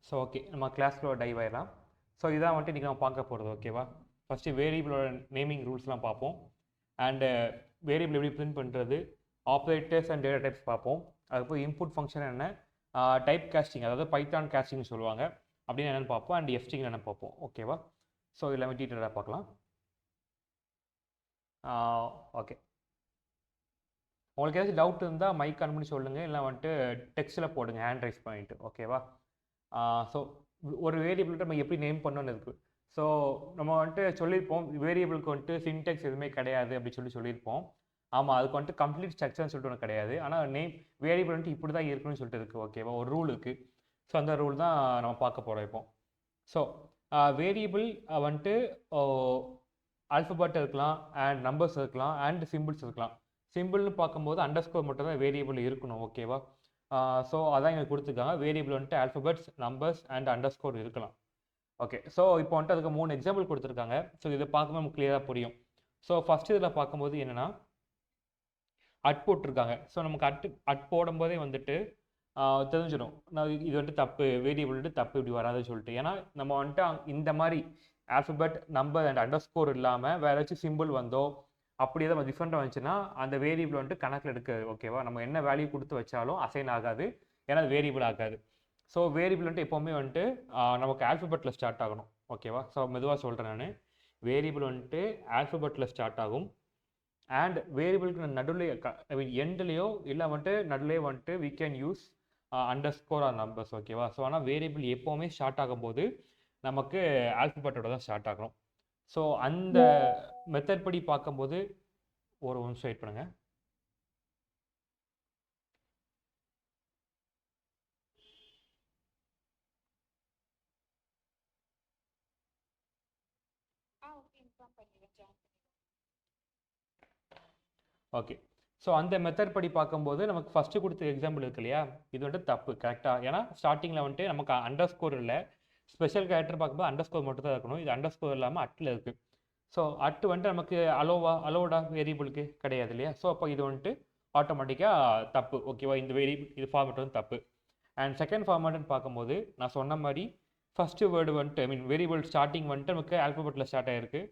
So okay, நம்ம கிளாஸ்க்குள்ள dive ஆயிடலாம். So இதான் வந்துட்டு இன்றைக்கி நம்ம பார்க்க போகிறது. ஓகேவா? ஃபஸ்ட்டு வேரியபிளோட நேமிங் ரூல்ஸ்லாம் பார்ப்போம். அண்டு வேரியபிள் எப்படி பிரிண்ட் பண்ணுறது, ஆப்ரேட்டர்ஸ் அண்ட் டேட்டா டைப்ஸ் பார்ப்போம். அதுக்கப்புறம் இன்புட் ஃபங்க்ஷன் என்ன, டைப் காஸ்டிங் அதாவது பைத்தான் காஸ்டிங்னு சொல்லுவாங்க அப்படின்னு என்னென்னு பார்ப்போம். அண்ட் எஃப்ஸ்டிங் என்னென்னு பார்ப்போம். ஓகேவா? ஸோ எல்லாமே டீட்டெயிலாக பார்க்கலாம். ஓகே, உங்களுக்கு ஏதாச்சும் டவுட் இருந்தால் மைக் ஆன் பண்ணி சொல்லுங்கள், இல்லை வந்துட்டு டெக்ஸ்ட்டில் போடுங்க ஹேண்ட் ரைஸ் பண்ணிட்டு. ஓகேவா? ஸோ ஒரு வேரியபிள்கிட்ட நம்ம எப்படி நேம் பண்ணணும்னு இருக்குது. ஸோ நம்ம வந்துட்டு சொல்லியிருப்போம் வேரியபிளுக்கு வந்துட்டு சின்டெக்ஸ் எதுவுமே கிடையாது அப்படின்னு சொல்லியிருப்போம். ஆமாம், அதுக்கு வந்துட்டு கம்ப்ளீட் ஸ்ட்ரக்சர்னு சொல்லிட்டு ஒன்று கிடையாது. ஆனால் நேம் வேரியபிள் வந்துட்டு இப்படி தான் இருக்குன்னு சொல்லிட்டு இருக்குது. ஓகேவா? ஒரு ரூல் இருக்குது. ஸோ அந்த ரூல் தான் நம்ம பார்க்க போகிறோம் இப்போ. ஸோ வேரியபிள் வந்துட்டு ஆல்ஃபபெட் இருக்கலாம், அண்ட் நம்பர்ஸ் இருக்கலாம், அண்ட் சிம்பிள்ஸ் இருக்கலாம். சிம்பிள்னு பார்க்கும்போது அண்டர்ஸ்கோர் மட்டும் தான் வேரியபிள் இருக்கணும். ஓகேவா? ஸோ அதான் எங்களுக்கு கொடுத்துருக்காங்க. வேரியபிள் வந்துட்டு ஆல்ஃபபெட்ஸ், நம்பர்ஸ் அண்ட் அண்டர்ஸ்கோர் இருக்கலாம். ஓகே, ஸோ இப்போ வந்துட்டு அதுக்கு 3 எக்ஸாம்பிள் கொடுத்துருக்காங்க. ஸோ இதை பார்க்கும்போது நமக்கு கிளியராக புரியும். ஸோ ஃபஸ்ட்டு இதில் பார்க்கும்போது என்னென்னா அட் போட்டிருக்காங்க. ஸோ நமக்கு அட் போடும்போதே வந்துட்டு தெரிஞ்சிடும் நான் இது வந்துட்டு தப்பு, வேரியபிள் வந்துட்டு தப்பு இப்படி வராதுன்னு சொல்லிட்டு. ஏன்னா நம்ம வந்துட்டு இந்த மாதிரி ஆல்ஃபபெட், நம்பர் அண்ட் அண்டர்ஸ்கோர் இல்லாமல் வேறு ஏதாச்சும் சிம்பிள் வந்தோ அப்படி எதாவது டிஃப்ரெண்ட்டாக வந்துச்சுன்னா அந்த வேரியபிள் வந்துட்டு கணக்கில் எடுக்காது. ஓகேவா? நம்ம என்ன வேல்யூ கொடுத்து வச்சாலும் அசைன் ஆகாது, ஏன்னா அது வேரியபிள் ஆகாது. ஸோ வேரியபிள் வந்துட்டு எப்போவுமே வந்துட்டு நமக்கு ஆல்ஃபபெட்டில் ஸ்டார்ட் ஆகணும். ஓகேவா? ஸோ மெதுவாக சொல்கிறேன் நான். வேரியபிள் வந்துட்டு ஆல்ஃபபெட்டில் ஸ்டார்ட் ஆகும். அண்ட் வேரியபிளுக்கு நடுவில் ஐ மீன் எண்ட்லேயோ இல்லை வந்துட்டு நடுவே வந்துட்டு we can use underscore or numbers. ஓகேவா? ஸோ ஆனால் வேரியபிள் எப்போவுமே ஸ்டார்ட் ஆகும்போது நமக்கு ஆல்ஃபபெட்டோட தான் ஸ்டார்ட் ஆகணும். ஸோ அந்த மெத்தட் படி பார்க்கும்போது ஒரு நிமிஷம் வெயிட் பண்ணுங்க. ஓகே, ஸோ அந்த மெத்தட் படி பார்க்கும்போது நமக்கு ஃபஸ்ட்டு கொடுத்த எக்ஸாம்பிள் இருக்கு இல்லையா, இது வந்துட்டு தப்பு. கரெக்டாக? ஏன்னா ஸ்டார்டிங்கில் வந்துட்டு நமக்கு அண்டர்ஸ்கோர் இல்லை. ஸ்பெஷல் கேரக்டர் பார்க்கும்போது அண்டர்ஸ்கோர் மட்டும் தான் இருக்கணும். இது அண்டர்ஸ்கோர் இல்லாமல் அட்டில் இருக்குது. ஸோ அட்டு வந்துட்டு நமக்கு அலோடா வேரியபிளுக்கு கிடையாது இல்லையா? ஸோ அப்போ இது வந்துட்டு ஆட்டோமேட்டிக்காக தப்பு. ஓகேவா? இந்த வேரியபிள் இது ஃபார்மேட் வந்து தப்பு. அண்ட் செகண்ட் ஃபார்மேட்னு பார்க்கும்போது நான் சொன்ன மாதிரி ஃபஸ்ட்டு வேர்டு வந்துட்டு ஐ மீன் வேரியபிள் ஸ்டார்டிங் வந்துட்டு நமக்கு ஆல்ஃபபெட்டில் ஸ்டார்ட் ஆகிருக்கு.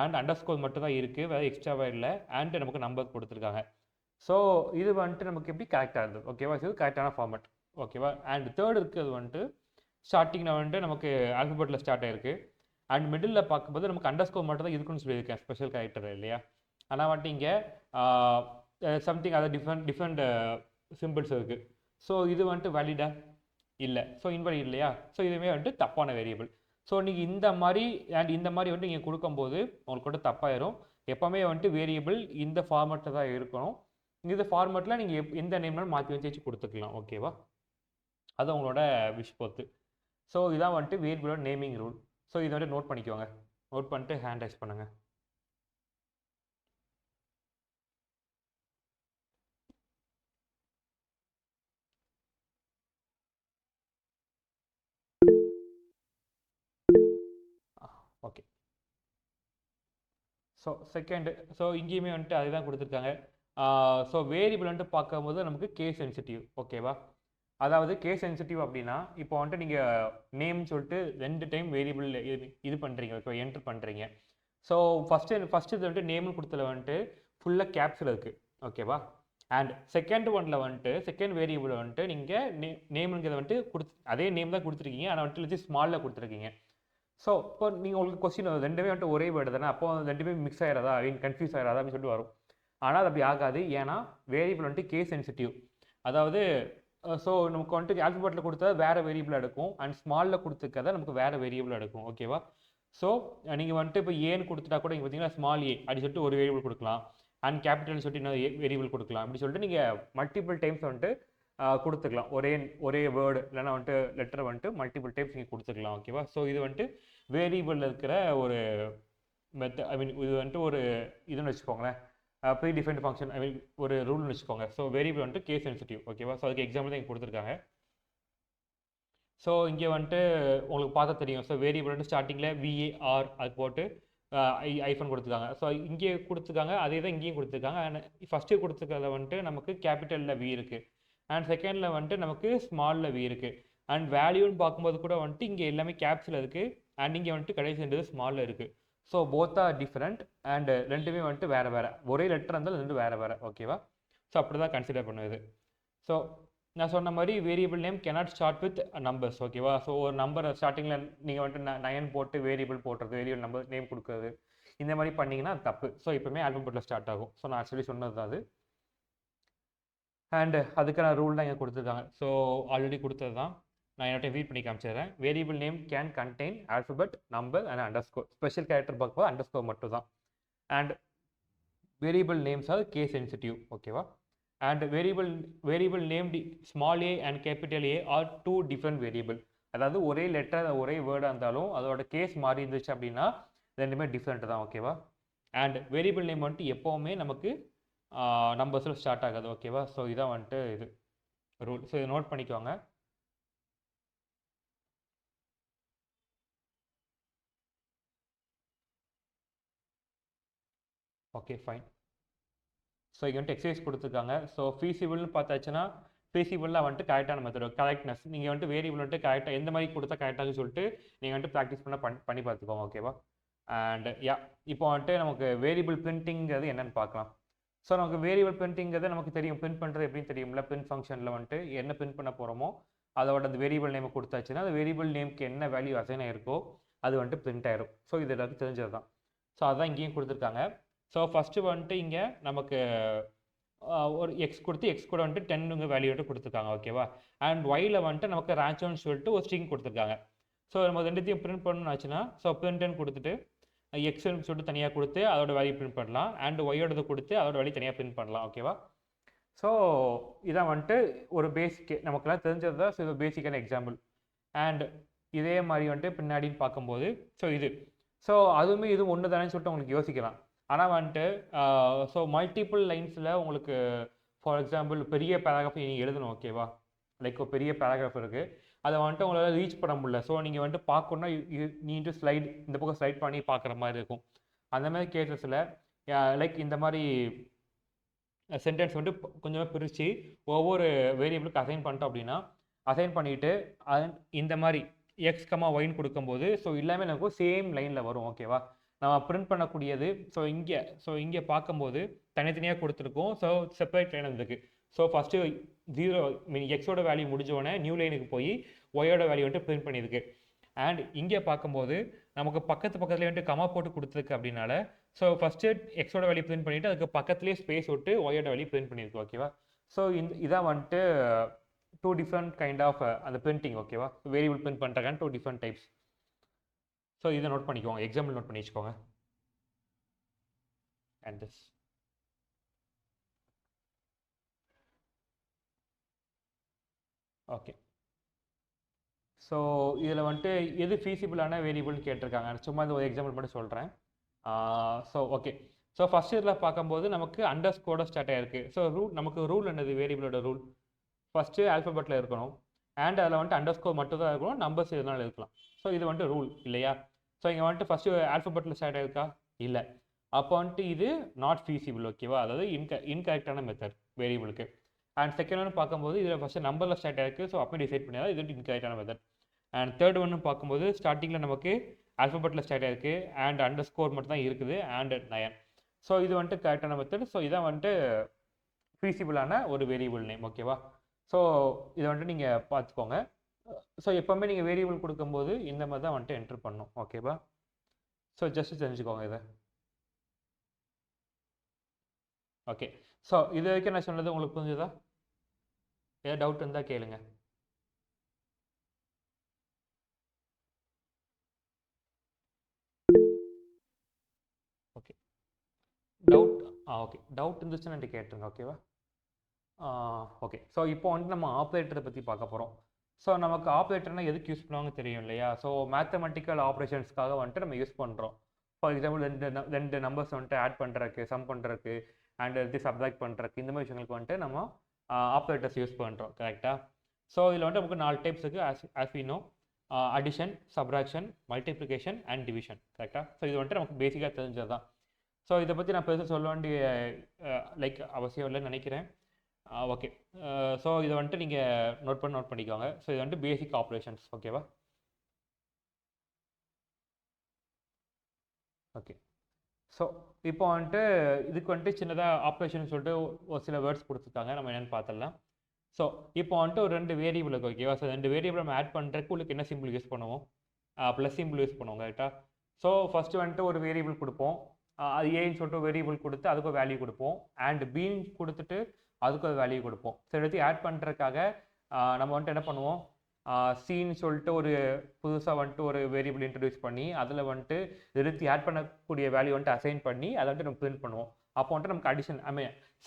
அண்ட் அண்டர்ஸ்கோர் மட்டும் தான் இருக்குது, வேறு எக்ஸ்ட்ராவாக இல்லை. அண்ட் நமக்கு நம்பர் கொடுத்துருக்காங்க. ஸோ இது வந்துட்டு நமக்கு எப்படி கரெக்டாக இருந்தது. ஓகேவா? இது கரெக்டான ஃபார்மேட். ஓகேவா? அண்ட் தேர்ட் இருக்கிறது வந்துட்டு ஸ்டார்டிங்கில் வந்துட்டு நமக்கு ஆல்ஃபபெட்டில் ஸ்டார்ட் ஆகிருக்கு. அண்ட் மிடில் பார்க்கும்போது நமக்கு அண்டர்ஸ்கோர் மட்டும் தான் இருக்குன்னு சொல்லியிருக்கேன், ஸ்பெஷல் கேரக்டர் இல்லையா? ஆனால் வந்துட்டு இங்கே சம்திங் அதை டிஃப்ரெண்ட் சிம்பிள்ஸ் இருக்குது. ஸோ இது வந்துட்டு வேலிடா இல்லை. ஸோ இன்வாலிட் இல்லையா? ஸோ இதுவுமே வந்துட்டு தப்பான வேரியபிள். ஸோ நீங்கள் இந்த மாதிரி அண்ட் இந்த மாதிரி வந்துட்டு நீங்கள் கொடுக்கும்போது உங்களுக்கு வந்துட்டு தப்பாயிரும். எப்போவுமே வந்துட்டு வேரியபிள் இந்த ஃபார்மேட்டில் தான் இருக்கணும். இந்த ஃபார்மேட்டில் நீங்கள் எந்த நேம்னாலும் மாற்றி வச்சு கொடுத்துக்கலாம். ஓகேவா? அது உங்களோட விஷ் பொறுத்து. ஸோ இதான் வந்துட்டு வேரியபிளோட நேமிங் ரூல். ஸோ இதை வந்துட்டு நோட் பண்ணிக்கோங்க. நோட் பண்ணிட்டு ஹேண்ட் ரைஸ் பண்ணுங்கள். ஓகே, ஸோ செகண்ட், ஸோ இங்கேயுமே வந்துட்டு அதுதான் கொடுத்துருக்காங்க. ஸோ வேரியபிள் வந்துட்டு பார்க்கும்போது நமக்கு கேஸ் சென்சிட்டிவ். ஓகேவா? அதாவது கேஸ் சென்சிட்டிவ் அப்படின்னா இப்போ வந்துட்டு நீங்கள் நேம்னு சொல்லிட்டு 2 டைம் வேரியபிள் இது பண்ணுறீங்க. ஓகே, என்ட்ரு பண்ணுறீங்க. ஸோ ஃபஸ்ட்டு இது வந்துட்டு நேம்னு கொடுத்தல வந்துட்டு ஃபுல்லாக கேப்ஸில் இருக்குது. ஓகேவா? அண்ட் செகண்ட் ஒனில் வந்துட்டு செகண்ட் வேரியபிள் வந்துட்டு நீங்கள் நேம்ங்கிறத வந்துட்டு அதே நேம் தான் கொடுத்துருக்கீங்க, ஆனால் வந்துட்டு ஸ்மாலில் கொடுத்துருக்கீங்க. ஸோ இப்போ நீங்கள் உங்களுக்கு கொஸ்டின் ரெண்டுமே வந்துட்டு ஒரே வேர்டு தானே, அப்போ ரெண்டுமே மிக்ஸ் ஆகிடாதா, கன்ஃபியூஸ் ஆகிடாதா அப்படின்னு சொல்லிட்டு வரும். ஆனால் அது அப்படி ஆகாது. ஏன்னா வேரியபிள் வந்துட்டு கேஸ் சென்சிட்டிவ். அதாவது ஸோ நமக்கு வந்துட்டு ஆல்ஃபபெட்டில் கொடுத்தா வேறு வேரியபிள் எடுக்கும், அண்ட் ஸ்மாலில் கொடுத்துருக்கதை நமக்கு வேறு வேரியபிள் எடுக்கும். ஓகேவா? ஸோ நீங்கள் வந்துட்டு இப்போ ஏன்னு கொடுத்துட்டா கூட நீங்கள் பார்த்தீங்கன்னா ஸ்மால் ஏ அப்படி சொல்லிட்டு ஒரு வேரியபிள் கொடுக்கலாம், அண்ட் கேபிட்டல் சொல்லிட்டு இன்னொரு வேரியபிள் கொடுக்கலாம். அப்படி சொல்லிட்டு நீங்கள் மல்டிபிள் டைம்ஸ் வந்துட்டு கொடுத்துக்கலாம். ஒரே வேர்டு இல்லைன்னா வந்துட்டு லெட்டர் வந்துட்டு மல்டிபிள் டைம்ஸ் நீங்கள் கொடுத்துக்கலாம். ஓகேவா? ஸோ இது வந்துட்டு வேரியபிளில் இருக்கிற ஒரு ஐ மீன் இது வந்துட்டு ஒரு இதுன்னு வச்சுக்கோங்களேன், ப்ரீ டிஃபைன்ட் ஃபங்க்ஷன், ஐ மீன் ஒரு ரூல்னு வச்சுக்கோங்க. ஸோ வேரியபிள் வந்துட்டு கேஸ் சென்சிட்டிவ். ஓகேவா? ஸோ அதுக்கு எக்ஸாம்பிள் தான் இங்கே கொடுத்துருக்காங்க. ஸோ இங்கே வந்துட்டு உங்களுக்கு பார்த்தா தெரியும். ஸோ வேரியபிள் வந்துட்டு ஸ்டார்டிங்கில் VAR அது போட்டு ஐஃபோன் கொடுத்துருக்காங்க. ஸோ இங்கே கொடுத்துருக்காங்க, அதே தான் இங்கேயும் கொடுத்துருக்காங்க. அண்ட் ஃபஸ்ட்டு கொடுத்துருக்கிறத வந்துட்டு நமக்கு கேபிட்டலில் V இருக்குது, அண்ட் செகண்டில் வந்துட்டு நமக்கு ஸ்மாலில் V இருக்குது. அண்ட் வேல்யூன்னு பார்க்கும்போது கூட வந்துட்டு இங்கே எல்லாமே கேப்ஸில் இருக்குது அண்ட் இங்கே வந்துட்டு கடைசின்றது ஸ்மாலில் இருக்குது. So both are different and ரெண்டுமே வந்துட்டு வேறு வேறு, ஒரே லெட்டர் இருந்தாலும் ரெண்டு வேறு வேறு. ஓகேவா? ஸோ அப்படி தான் கன்சிடர் பண்ணுது. ஸோ நான் சொன்ன மாதிரி variable name cannot start with numbers. ஓகேவா? ஸோ ஒரு நம்பர் ஸ்டார்டிங்கில் நீங்கள் வந்துட்டு 9 போட்டு வேரியபிள் போட்டுறது, வேரியபிள் நம்பர் நேம் கொடுக்குறது, இந்த மாதிரி பண்ணிங்கன்னா அது தப்பு. ஸோ எப்பவுமே ஆல்பபெட்டில் ஸ்டார்ட் ஆகும். ஸோ நான் ஆக்சுவலி சொன்னது தான் அது. அண்ட் அதுக்கான ரூல் தான் இங்கே கொடுத்துருக்காங்க. ஸோ ஆல்ரெடி கொடுத்தது தான், நான் என்னட்ட ரீட் பண்ணி காமிச்சிடுறேன். Variable name can contain alphabet, number and underscore. Special character பார்க்கும்போது அண்டர்ஸ்கோர் மட்டும் தான். And variable names are case sensitive. ஓகேவா? And variable named small A and capital A are two different variable. அதாவது ஒரே லெட்டர் ஒரே வேர்டாக இருந்தாலும் அதோட கேஸ் மாறி இருந்துச்சு அப்படின்னா ரெண்டுமே டிஃப்ரெண்ட் தான். ஓகேவா? அண்ட் வேரியபிள் நேம் வந்துட்டு எப்போவுமே நமக்கு நம்பர்ஸில் ஸ்டார்ட் ஆகாது. ஓகேவா? ஸோ இதான் வந்துட்டு இது ரூல். ஸோ இதை நோட் பண்ணிக்கோங்க. Okay fine. ஸோ இங்கே வந்துட்டு எக்ஸசைஸ் கொடுத்துருக்காங்க. ஸோ ஃபீஸிபிள்னு பார்த்தாச்சுன்னா ஃபீஸிபிளாக வந்துட்டு கரெக்டான மெத்தட், கரெக்ட்னஸ். நீங்கள் வந்துட்டு வேரியபிள் வந்துட்டு கரெக்டாக எந்த மாதிரி கொடுத்தா கரெக்டாக சொல்லிட்டு நீங்கள் வந்துட்டு ப்ராக்டிஸ் பண்ணி பார்த்துக்கோங்க. ஓகேவா? அண்ட் இப்போ வந்துட்டு நமக்கு வேரியபிள் பிரிண்டிங்கிறது என்னென்னு பார்க்கலாம். ஸோ நமக்கு வேரியபிள் பிரிண்டிங்கிறது நமக்கு தெரியும், பிரிண்ட் பண்ணுறது எப்படின்னு தெரியும்ல. பிரிண்ட் ஃபங்க்ஷனில் வந்துட்டு என்ன பிரிண்ட் பண்ண போகிறோமோ அதோட அந்த வேரியபிள் நேமை கொடுத்தாச்சுன்னா அந்த வேரியபிள் நேமுக்கு என்ன வேல்யூ அசைன் ஆயிருக்கோ அது வந்துட்டு பிரிண்ட் ஆயிரும். ஸோ இது எல்லாத்துக்கும் தெரிஞ்சது தான். ஸோ அதான் இங்கேயும் கொடுத்துருக்காங்க. ஸோ ஃபஸ்ட்டு வந்துட்டு இங்கே நமக்கு ஒரு எக்ஸ் கொடுத்து எக்ஸ் கூட வந்துட்டு 10 வேல்யூ வந்துட்டு கொடுத்துருக்காங்க. ஓகேவா? அண்ட் ஒயில் வந்துட்டு நமக்கு ரேஞ்சோன்னு சொல்லிட்டு ஒரு ஸ்ட்ரிங் கொடுத்துருக்காங்க. ஸோ நம்ம ரெண்டுத்தையும் பிரிண்ட் பண்ணணும்னு ஆச்சுன்னா ஸோ பிரிண்ட்னு கொடுத்துட்டு எக்ஸ்ன்னு சொல்லிட்டு தனியாக கொடுத்து அதோட வேல்யூ பிரிண்ட் பண்ணலாம். அண்ட் ஒய்யோடது கொடுத்து அதோட வேல்யூ தனியாக பிரிண்ட் பண்ணலாம். ஓகேவா? ஸோ இதான் வந்துட்டு ஒரு பேசிக், நமக்குலாம் தெரிஞ்சது தான். ஸோ இது பேசிக்கான எக்ஸாம்பிள். அண்ட் இதே மாதிரி வந்துட்டு பின்னாடின்னு பார்க்கும்போது ஸோ அதுவுமே இது ஒன்று தானேன்னு சொல்லிட்டு உங்களுக்கு யோசிக்கலாம். ஆனால் வந்துட்டு ஸோ மல்டிபிள் லைன்ஸில் உங்களுக்கு ஃபார் எக்ஸாம்பிள் பெரிய பேராகிராஃப் நீங்கள் எழுதணும். ஓகேவா? லைக் ஒரு பெரிய பேராகிராஃப் இருக்குது, அதை வந்துட்டு உங்களால் ரீச் பண்ண முடியல. ஸோ நீங்கள் வந்துட்டு பார்க்கணுன்னா நீட்டு ஸ்லைட் இந்த பக்கம் ஸ்லைட் பண்ணி பார்க்குற மாதிரி இருக்கும். அந்த மாதிரி கேசஸில் லைக் இந்த மாதிரி சென்டென்ஸ் வந்துட்டு கொஞ்சமாக பிரித்து ஒவ்வொரு வேரியபிளுக்கு அசைன் பண்ணிட்டோம் அப்படின்னா அசைன் பண்ணிவிட்டு இந்த மாதிரி எக்ஸ் கமா ஒயின்னு கொடுக்கும்போது ஸோ எல்லாமே நமக்கு சேம் லைனில் வரும். ஓகேவா? நம்ம பிரிண்ட் பண்ணக்கூடியது ஸோ இங்கே பார்க்கும்போது தனித்தனியாக கொடுத்துருக்கோம். ஸோ செப்பரேட் லைன் இருக்குது. ஸோ ஃபஸ்ட்டு 0 எக்ஸோட வேல்யூ முடிஞ்சோடனே நியூ லைனுக்கு போய் ஒயோட வேல்யூ வந்துட்டு பிரிண்ட் பண்ணியிருக்கு. அண்ட் இங்கே பார்க்கும்போது நமக்கு பக்கத்துலேயே வந்துட்டு கமா போட்டு கொடுத்துருக்கு அப்படின்னால ஸோ ஃபஸ்ட்டு எக்ஸோட வேல்யூ பிரிண்ட் பண்ணிவிட்டு அதுக்கு பக்கத்துலேயே ஸ்பேஸ் விட்டு ஒயோட வேல்யூ பிரிண்ட் பண்ணியிருக்கு. ஓகேவா? ஸோ இதான் வந்துட்டு 2 டிஃப்ரெண்ட் கைண்ட் ஆஃப் அந்த பிரிண்டிங். ஓகேவா? வேரியபிள் பிரிண்ட் பண்ணுறாங்க 2 டிஃப்ரெண்ட் டைப்ஸ். ஸோ இதை நோட் பண்ணிக்கோங்க, எக்ஸாம்பிள் நோட் பண்ணி வச்சுக்கோங்க. And this okay. ஸோ இதில் வந்துட்டு எது ஃபீஸிபிளான வேரியபிள்னு கேட்டிருக்காங்க. சும்மா இந்த ஒரு எக்ஸாம்பிள் மட்டும் சொல்கிறேன். So okay. ஸோ ஃபஸ்ட் இதில் பார்க்கும்போது நமக்கு அண்டர்ஸ்கோரோட ஸ்டார்ட் ஆகிருக்கு. ஸோ நமக்கு ரூல் என்னது, வேரியபிளோட ரூல் ஃபஸ்ட்டு ஆல்ஃபபெட்டில் இருக்கணும். அண்ட் அதில் வந்துட்டு அண்டர்ஸ்கோர் மட்டும் தான் இருக்கணும், நம்பர்ஸ் எதுனாலும் இருக்கலாம். ஸோ இது வந்துட்டு ரூல் இல்லையா? ஸோ இங்கே வந்துட்டு ஃபஸ்ட்டு ஆல்ஃபபெட்டில் ஸ்டார்ட் ஆயிருக்கா? இல்லை. அப்போ வந்துட்டு இது நாட் ஃபீஸிபிள். ஓகேவா? அதாவது இன்கரெக்டான மெத்தட் வேரியபிளுக்கு. அண்ட் செகண்ட் ஒன்று பார்க்கும்போது இதில் ஃபஸ்ட்டு நம்பரில் ஸ்டார்ட் ஆயிருக்கு. ஸோ அப்போ டிசைட் பண்ணியால் இது இன்கரெக்டான மெத்தட். அண்ட் தேர்ட் ஒன்று பார்க்கும்போது ஸ்டார்டிங்கில் நமக்கு ஆல்ஃபபெட்டில் ஸ்டார்ட் ஆயிருக்கு அண்ட் அண்டர்ஸ்கோர் மட்டும் தான் இருக்குது அண்ட் 9. ஸோ இது வந்துட்டு கரெக்டான மெத்தட். ஸோ இதான் வந்துட்டு ஃபீஸிபிளான ஒரு வேரியபிள் நேம். ஓகேவா? ஸோ இதை வந்துட்டு நீங்கள் பார்த்துக்கோங்க. ஸோ எப்போவுமே நீங்கள் வேரியபிள் கொடுக்கும்போது இந்த மாதிரி தான் வந்துட்டு என்ட்ரு பண்ணணும். ஓகேவா? ஸோ ஜஸ்ட் தெரிஞ்சுக்கோங்க இதை. ஓகே. ஸோ இது வரைக்கும் நான் சொன்னது உங்களுக்கு புரிஞ்சுதா? ஏதாவது டவுட் இருந்தால் கேளுங்க. ஓகே. டவுட் இருந்துச்சுன்னா என்கிட்ட கேட்டுருங்க. ஓகேவா? ஓகே. ஸோ இப்போ வந்துட்டு நம்ம ஆப்ரேட்டரை பற்றி பார்க்க போகிறோம். ஸோ நமக்கு ஆப்ரேட்டர்னால் எதுக்கு யூஸ் பண்ணுவாங்க தெரியும் இல்லையா? ஸோ மேத்தமெட்டிக்கல் ஆப்ரேஷன்ஸ்க்காக வந்துட்டு நம்ம யூஸ் பண்ணுறோம். ஃபார் எக்ஸாம்பிள் ரெண்டு நம்பர்ஸ் வந்துட்டு ஆட் பண்ணுறதுக்கு, சம் பண்ணுறதுக்கு அண்ட் இது சப்ராக்ட் பண்ணுறதுக்கு, இந்த மாதிரி விஷயங்களுக்கு வந்துட்டு நம்ம ஆப்ரேட்டர்ஸ் யூஸ் பண்ணுறோம். கரெக்டாக? ஸோ இதில் வந்துட்டு நமக்கு 4 டைப்ஸ் இருக்குது. As we know, addition, subtraction, multiplication and division. கரெக்டாக? ஸோ இது வந்துட்டு நமக்கு பேசிக்காக தெரிஞ்சது தான். ஸோ இதை பற்றி நான் பெருசாக சொல்ல வேண்டிய லைக் அவசியம் இல்லைன்னு நினைக்கிறேன். ஓகே. ஸோ இதை வந்துட்டு நீங்கள் நோட் பண்ணிக்கோங்க. ஸோ இது வந்துட்டு பேசிக் ஆப்ரேஷன்ஸ். ஓகேவா? ஓகே. ஸோ இப்போ வந்துட்டு இதுக்கு வந்துட்டு சின்னதாக ஆப்ரேஷன் சொல்லிட்டு ஒரு சில வேர்ட்ஸ் கொடுத்துருக்காங்க. நம்ம என்னென்னு பார்த்துடலாம். ஸோ இப்போ வந்துட்டு ஒரு 2 வேரியபிள் இருக்குது. ஓகேவா? ஸோ 2 வேரியபிள் நம்ம ஆட் பண்ணுறதுக்கு உங்களுக்கு என்ன சிம்பிள் யூஸ் பண்ணுவோம்? ப்ளஸ் சிம்பிள் யூஸ் பண்ணுவோம். கரெக்டாக? ஸோ ஃபஸ்ட்டு வந்துட்டு ஒரு வேரியபிள் கொடுப்போம். அது ஏன்னு சொல்லிட்டு வேரியபிள் கொடுத்து அதுக்கு ஒரு வேல்யூ கொடுப்போம். அண்ட் பின்னு கொடுத்துட்டு அதுக்கு ஒரு வேல்யூ கொடுப்போம். ஸோ எல்லாத்தையும் ஆட் பண்ணுறதுக்காக நம்ம வந்துட்டு என்ன பண்ணுவோம்? சின்னு சொல்லிட்டு ஒரு புதுசாக வந்துட்டு ஒரு வேரியபிள் இன்ட்ரடியூஸ் பண்ணி அதில் வந்துட்டு எடுத்து ஆட் பண்ணக்கூடிய வேல்யூ வந்துட்டு அசைன் பண்ணி அதை வந்துட்டு நம்ம பிரிண்ட் பண்ணுவோம். அப்போ வந்துட்டு நமக்கு அடிஷன்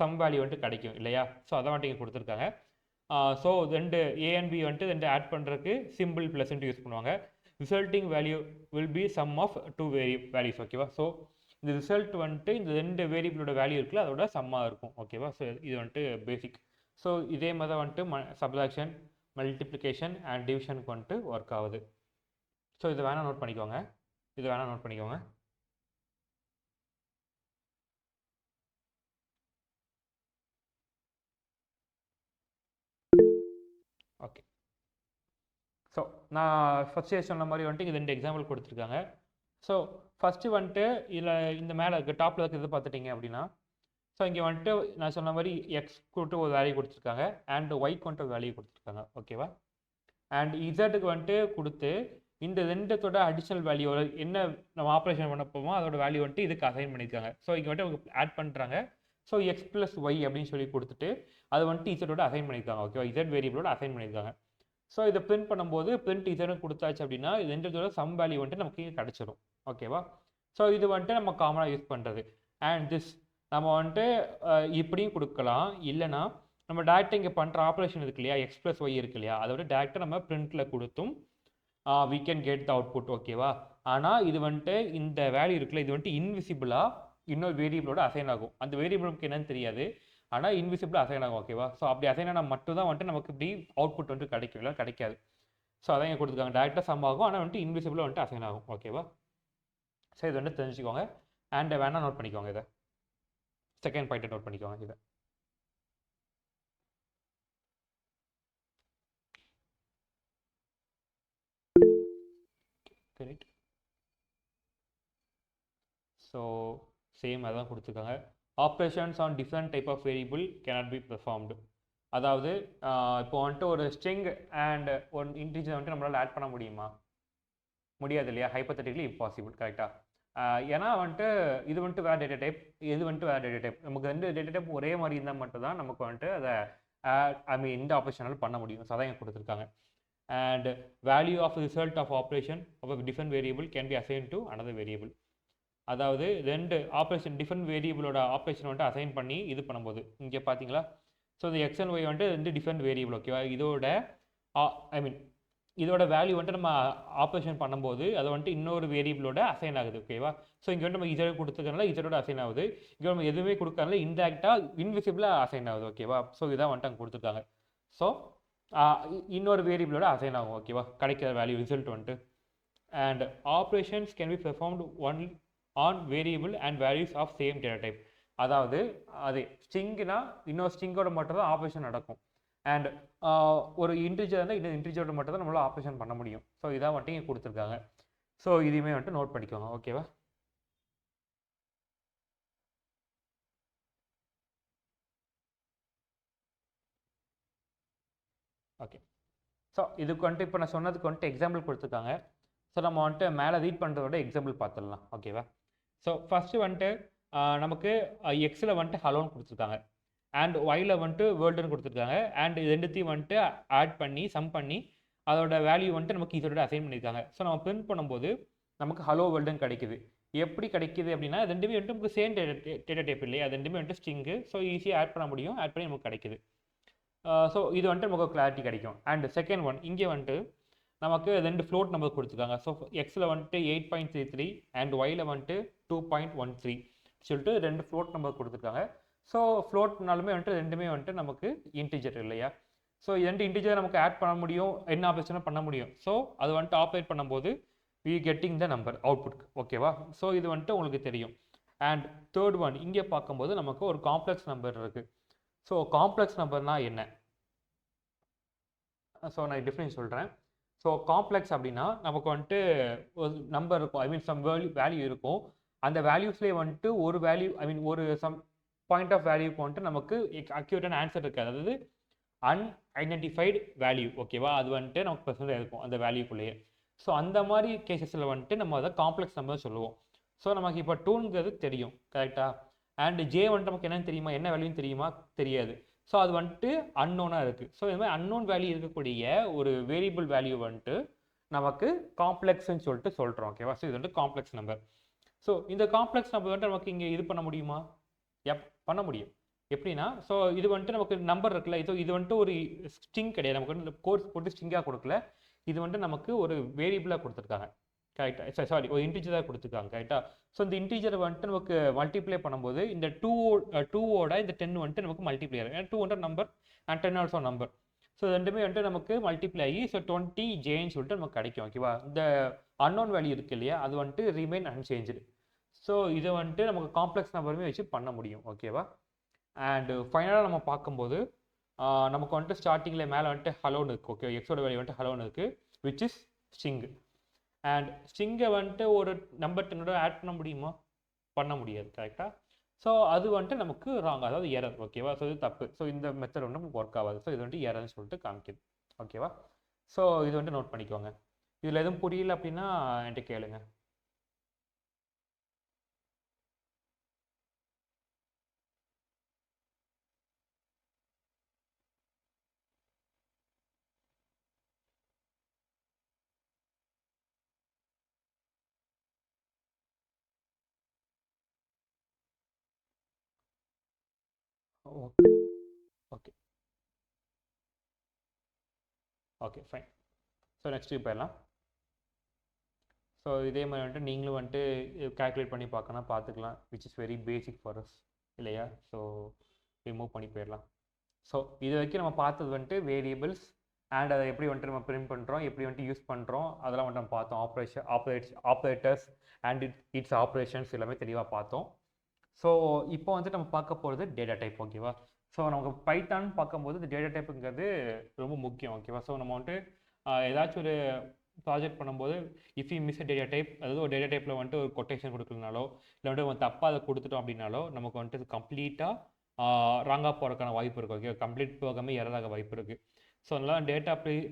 சம் வேல்யூ வந்துட்டு கிடைக்கும் இல்லையா? ஸோ அதை வந்துட்டு இங்கே கொடுத்துருக்காங்க. ஸோ 2 A and B வந்துட்டு 2 ஆட் பண்ணுறதுக்கு சிம்பிள் ப்ளஸ்ன்ட்டு யூஸ் பண்ணுவாங்க. Resulting value will be sum of 2 values. ஓகேவா? ஸோ இந்த ரிசல்ட் வந்துட்டு இந்த 2 வேரியபிளோட வேல்யூ இருக்குல்ல அதோட சம்மாக இருக்கும். ஓகேவா? ஸோ இது வந்துட்டு பேசிக். ஸோ இதே மாதிரி தான் வந்துட்டு சப்ட்ராக்ஷன், மல்டிப்ளிகேஷன் அண்ட் டிவிஷனுக்கு வந்துட்டு ஒர்க் ஆகுது. ஸோ இது வேணால் நோட் பண்ணிக்கோங்க. ஓகே. ஸோ நான் ஃபஸ்ட்டே சொன்ன மாதிரி வந்துட்டு இது 2 எக்ஸாம்பிள் கொடுத்துருக்காங்க. ஸோ ஃபஸ்ட்டு வந்துட்டு இதில் இந்த மேலே இருக்க டாப்பில் இருக்கிறது பார்த்துட்டிங்க அப்படின்னா, ஸோ இங்கே வந்துட்டு நான் சொன்ன மாதிரி எக்ஸ் கொண்டு ஒரு வேல்யூ கொடுத்துருக்காங்க அண்ட் ஒய் கொண்டு ஒரு வேல்யூ கொடுத்துருக்காங்க. ஓகேவா? அண்ட் இசட்டுக்கு வந்துட்டு கொடுத்து இந்த 2தோட அடிஷனல் வேல்யூ என்ன நம்ம ஆப்ரேஷன் பண்ண போவோம் அதோட வேல்யூ வந்துட்டு இதுக்கு அசைன் பண்ணியிருக்காங்க. ஸோ இங்கே வந்துட்டு ஆட் பண்ணுறாங்க. ஸோ எக்ஸ் ப்ளஸ் ஒய் அப்படின்னு சொல்லி கொடுத்துட்டு அது வந்துட்டு இசட்டோட அசைன் பண்ணியிருக்காங்க. ஓகேவா? இசட் வேரியபிளோட அசைன் பண்ணியிருக்காங்க. ஸோ இதை பிரிண்ட் பண்ணும்போது பிரிண்ட் இசட் கொடுத்தாச்சு அப்படின்னா இது 2தோட சம் வேல்யூ வந்துட்டு நமக்கு இங்கே கிடச்சிடும். ஓகேவா? ஸோ இது வந்துட்டு நம்ம காமனாக யூஸ் பண்ணுறது. அண்ட் திஸ் நம்ம வந்துட்டு இப்படியும் கொடுக்கலாம். இல்லைனா நம்ம டேரெக்டாக இங்கே பண்ணுற ஆப்ரேஷன் இருக்கு இல்லையா, எக்ஸ் ப்ளஸ் ஒய் இருக்கு இல்லையா, அதை விட டேரெக்டாக நம்ம பிரிண்டில் கொடுத்தும் we can get the output. ஓகேவா? ஆனால் இது வந்துட்டு இந்த வேல்யூ இருக்குல்ல இது வந்துட்டு இன்விசிபிளாக இன்னொரு வேரியபிளோட அசைன் ஆகும். அந்த வேரியபிளுக்கு என்னன்னு தெரியாது, ஆனால் இன்விசிபிளாக அசைன் ஆகும். ஓகேவா? ஸோ அப்படி அசைன் ஆனால் மட்டும் தான் வந்துட்டு நமக்கு இப்படி அவுட்புட் வந்துட்டு கிடைக்கும், இல்லை கிடைக்காது. ஸோ அதான் இங்கே கொடுத்துருக்காங்க. டேரெக்டாக சம் ஆகும், ஆனால் வந்துட்டு இன்விசிபிளாக வந்துட்டு அசைன் ஆகும். ஓகேவா? ஸோ இது வந்துட்டு தெரிஞ்சுக்கோங்க. அண்ட் வேணால் நோட் பண்ணிக்கோங்க. இதை செகண்ட் பாயிண்ட்டை நோட் பண்ணிக்கோங்க. இதை கரெக்ட். ஸோ சேம் அதான் கொடுத்துருக்காங்க. Operations on different type of variable cannot be performed. அதாவது இப்போ வந்துட்டு ஒரு ஸ்ட்ரிங் அண்ட் ஒன் இன்டீஜர் வந்துட்டு நம்மளால் ஆட் பண்ண முடியுமா? முடியாது இல்லையா? ஹைப்போதெட்டிக்கலி இம்பாசிபிள். கரெக்டாக? ஏன்னா வந்துட்டு இது வந்துட்டு வேறு டேட்டா டைப், இது வந்துட்டு வேறு டேட்டா டைப். நமக்கு 2 டேட்டா டைப் ஒரே மாதிரி இருந்தால் மட்டும்தான் நமக்கு வந்துட்டு அதை இந்த ஆப்ரேஷனால் பண்ண முடியும். ஸோ அதான் இங்கே கொடுத்துருக்காங்க. and value of result of operation of a different variable can be assigned to another variable. அதாவது 2 ஆப்ரேஷன் டிஃப்ரெண்ட் வேரியபிளோட ஆப்ரேஷன் வந்துட்டு அசைன் பண்ணி இது பண்ணும்போது இங்கே பார்த்தீங்களா? ஸோ இந்த எக்ஸ் அண்ட் ஒய் வந்துட்டு 2 டிஃப்ரெண்ட் வேரியபிள். ஓகேவா? இதோட வேல்யூ வந்துட்டு நம்ம ஆப்ரேஷன் பண்ணும்போது அதை வந்துட்டு இன்னொரு வேரியபிளோட அசைன் ஆகுது. ஓகேவா? ஸோ இங்கே வந்துட்டு நம்ம இதை கொடுத்துக்கனால இதோட அசைன் ஆகுது. இங்கே நம்ம எதுவுமே கொடுக்கறதுல இன்டேரக்டாக இன்விசிபிளாக அசைன் ஆகுது. ஓகேவா? ஸோ இதான் வந்துட்டு அங்கே கொடுத்துருக்காங்க. ஸோ இன்னொரு வேரியபிளோட அசைன் ஆகும். ஓகேவா? கிடைக்கிற வேல்யூ ரிசல்ட் வந்துட்டு. And operations can be performed one on variable and values of same data type. அதாவது அது ஸ்ட்ரிங்னா இன்னொரு ஸ்ட்ரிங்கோட மட்டும் தான் ஆப்ரேஷன் நடக்கும். அண்ட் ஒரு இன்டிஜர் இருந்தால் இன்னொரு இன்டிஜரோட மட்டும் தான் நம்மளால் ஆப்ரேஷன் பண்ண முடியும். ஸோ இதான் வந்துட்டு இங்கே கொடுத்துருக்காங்க. ஸோ இதையுமே வந்துட்டு நோட் பண்ணிக்கோங்க. ஓகேவா? ஓகே. ஸோ இதுக்கு வந்துட்டு இப்போ நான் சொன்னதுக்கு வந்துட்டு எக்ஸாம்பிள் கொடுத்துருக்காங்க. ஸோ நம்ம வந்துட்டு மேலே ரீட் பண்ணுறதோட எக்ஸாம்பிள் பார்த்துடலாம். ஓகேவா? ஸோ ஃபஸ்ட்டு வந்துட்டு நமக்கு எக்ஸில் வந்துட்டு ஹலோன்னு கொடுத்துருக்காங்க அண்ட் ஒயில் வந்துட்டு வேர்ல்டுன்னு கொடுத்துருக்காங்க. அண்ட் இது 2த்தையும் வந்துட்டு ஆட் பண்ணி சம் பண்ணி அதோட வேல்யூ வந்துட்டு நமக்கு இதோட அசைன் பண்ணியிருக்காங்க. ஸோ நம்ம பிரிண்ட் பண்ணும்போது நமக்கு ஹலோ வேர்ல்டுன்னு கிடைக்குது. எப்படி கிடைக்குது அப்படின்னா 2மே வந்துட்டு நமக்கு சேம் டேட்டா டைப் இல்லையா? அது 2மே வந்துட்டு ஸ்ட்ரிங்கு. ஸோ ஈஸியாக ஆட் பண்ண முடியும். ஆட் பண்ணி நமக்கு கிடைக்குது. ஸோ இது வந்துட்டு நமக்கு கிளாரிட்டி கிடைக்கும். அண்ட் செகண்ட் ஒன் இங்கே வந்துட்டு நமக்கு 2 ஃப்ளோட் நம்பர் கொடுத்துருக்காங்க. ஸோ எக்ஸில் வந்துட்டு 8.33 அண்ட் ஒயில் வந்துட்டு 2.13 சொல்லிட்டு 2 ஃப்ளோட் நம்பர் கொடுத்துருக்காங்க. ஸோ ஃப்ளோட்னாலுமே வந்துட்டு 2மே வந்துட்டு நமக்கு இன்டிஜர் இல்லையா? ஸோ 2 இன்டிஜர் நமக்கு ஆட் பண்ண முடியும், என்ன ஆப்ரேஷனும் பண்ண முடியும். ஸோ அது வந்துட்டு ஆப்ரேட் பண்ணும்போது we getting the number output. ஓகேவா? ஸோ இது வந்துட்டு உங்களுக்கு தெரியும். அண்ட் தேர்ட் ஒன் இங்கே பார்க்கும்போது நமக்கு ஒரு காம்ப்ளெக்ஸ் நம்பர் இருக்குது. ஸோ காம்ப்ளெக்ஸ் நம்பர்னா என்ன? ஸோ நான் டிஃபரன்ஸ் சொல்கிறேன். ஸோ காம்ப்ளெக்ஸ் அப்படின்னா நமக்கு வந்துட்டு ஒரு நம்பர் இருக்கும், ஐ மீன் சம் வேல்யூ இருக்கும். அந்த வேல்யூஸ்லேயே வந்துட்டு ஒரு வேல்யூ, ஐ மீன் ஒரு சம் பாயிண்ட் ஆஃப் வேல்யூக்கு வந்துட்டு நமக்கு அக்யூரேட்டான ஆன்சர் இருக்காது. அதாவது அன்ஐடென்டிஃபைடு வேல்யூ, ஓகேவா? அது வந்துட்டு நமக்கு பர்சனலாக இருக்கும் அந்த வேல்யூக்குள்ளேயே. ஸோ அந்த மாதிரி கேசஸில் வந்துட்டு நம்ம அதை காம்ப்ளெக்ஸ் நம்பர் சொல்லுவோம். ஸோ நமக்கு இப்போ 2ங்கிறது தெரியும், கரெக்டாக? அண்ட் ஜே வந்துட்டு நமக்கு என்னன்னு தெரியுமா, என்ன வேல்யூன்னு தெரியுமா? தெரியாது. ஸோ அது வந்துட்டு அன்னோனாக இருக்குது. ஸோ இது மாதிரி அன்னோன் வேல்யூ இருக்கக்கூடிய ஒரு வேரியபிள் வேல்யூ வந்துட்டு நமக்கு காம்ப்ளெக்ஸ்ன்னு சொல்லிட்டு சொல்கிறோம், ஓகேவா? ஸோ இது வந்துட்டு காம்ப்ளெக்ஸ் நம்பர். ஸோ இந்த காம்ப்ளெக்ஸ் நம்பர் வந்துட்டு நமக்கு இங்கே இது பண்ண முடியுமா? பண்ண முடியும். எப்படின்னா, ஸோ இது வந்துட்டு நமக்கு நம்பர் இருக்குல்ல, இது வந்துட்டு ஒரு ஸ்ட்ரிங் கிடையாது, நமக்கு வந்து கோர்ஸ் போட்டு ஸ்ட்ரிங்காக கொடுக்கல. இது வந்துட்டு நமக்கு ஒரு வேரியபிளாக கொடுத்துருக்காங்க, கரெக்டாக? சாரி, ஒரு இன்டீஜராக கொடுத்துருக்காங்க, கரெக்டாக? ஸோ இந்த இன்டீஜரை வந்துட்டு நமக்கு மல்டிப்ளை பண்ணும்போது இந்த டூவோட இந்த 10 வந்துட்டு நமக்கு மல்டிப்ளை ஆகும். ஏன்னா 200 number and 10 also number. So ரெண்டுமே வந்துட்டு நமக்கு மல்டிப்ளை ஆகி ஸோ 20 ஜேன்னு சொல்லிட்டு நமக்கு கிடைக்கும், ஓகேவா? இந்த அன்னோன் வேல்யூ இருக்கு இல்லையா, அது வந்துட்டு ரிமைன் அன்சேஞ்சு. ஸோ இதை வந்துட்டு நமக்கு காம்ப்ளெக்ஸ் நம்பருமே வச்சு பண்ண முடியும், ஓகேவா? அண்ட் ஃபைனலாக நம்ம பார்க்கும்போது நமக்கு வந்துட்டு ஸ்டார்டிங்கில் மேலே வந்துட்டு ஹலோன்னு இருக்குது, ஓகே? எக்ஸோட வேல்யூ வந்துட்டு ஹலோன்னு இருக்குது, விச் இஸ் ஸ்ட்ரிங். அண்ட் ஸ்ட்ரிங்கை வந்துட்டு ஒரு நம்பர் 10 ஆட் பண்ண முடியுமா? பண்ண முடியாது, கரெக்டாக? ஸோ அது வந்துட்டு நமக்கு ராங், அதாவது எரர், ஓகேவா? ஸோ இது தப்பு. ஸோ இந்த மெத்தட் வந்து நமக்கு ஒர்க் ஆகாது. ஸோ இது வந்துட்டு எரர்னு சொல்லிட்டு காமிக்குது, ஓகேவா? ஸோ இது வந்துட்டு நோட் பண்ணிக்கோங்க. இதில் எதுவும் புரியல அப்படின்னா என்கிட்ட கேளுங்க. Okay okay okay fine. So next போயிடலாம். ஸோ இதே மாதிரி வந்துட்டு நீங்களும் வந்துட்டு கால்குலேட் பண்ணி பார்க்கணும், பார்த்துக்கலாம், which is very basic for us, இல்லையா? ஸோ ரிமூவ் பண்ணி போயிடலாம். ஸோ இது வரைக்கும் நம்ம பார்த்தது வந்துட்டு வேரியபிள்ஸ் அண்ட் அதை எப்படி வந்துட்டு நம்ம பிரிண்ட் பண்ணுறோம், எப்படி வந்துட்டு யூஸ் பண்ணுறோம், அதெல்லாம் வந்துட்டு நம்ம பார்த்தோம். ஆப்ரேட்டர்ஸ் அண்ட் இட்ஸ் ஆப்ரேஷன்ஸ் எல்லாமே தெளிவாக பார்த்தோம். ஸோ இப்போ வந்துட்டு நம்ம பார்க்க போகிறது டேட்டா டைப், ஓகேவா? ஸோ நமக்கு பைத்தான் பார்க்கும்போது இந்த டேட்டா டைப்புங்கிறது ரொம்ப முக்கியம், ஓகேவா? ஸோ நம்ம வந்துட்டு ஏதாச்சும் ஒரு ப்ராஜெக்ட் பண்ணும்போது if you miss data type, அதாவது ஒரு டேட்டா டைப்பில் வந்துட்டு ஒரு கொட்டேஷன் கொடுக்கலனாலோ இல்லை வந்துட்டு தப்பாக அதை கொடுத்துட்டோம் அப்படின்னாலோ நமக்கு வந்துட்டு கம்ப்ளீட்டாக ராங்காக போகிறதுக்கான வாய்ப்பு இருக்குது, ஓகே? கம்ப்ளீட் போகாமல் எரராக வாய்ப்பு இருக்குது. ஸோ அதனால்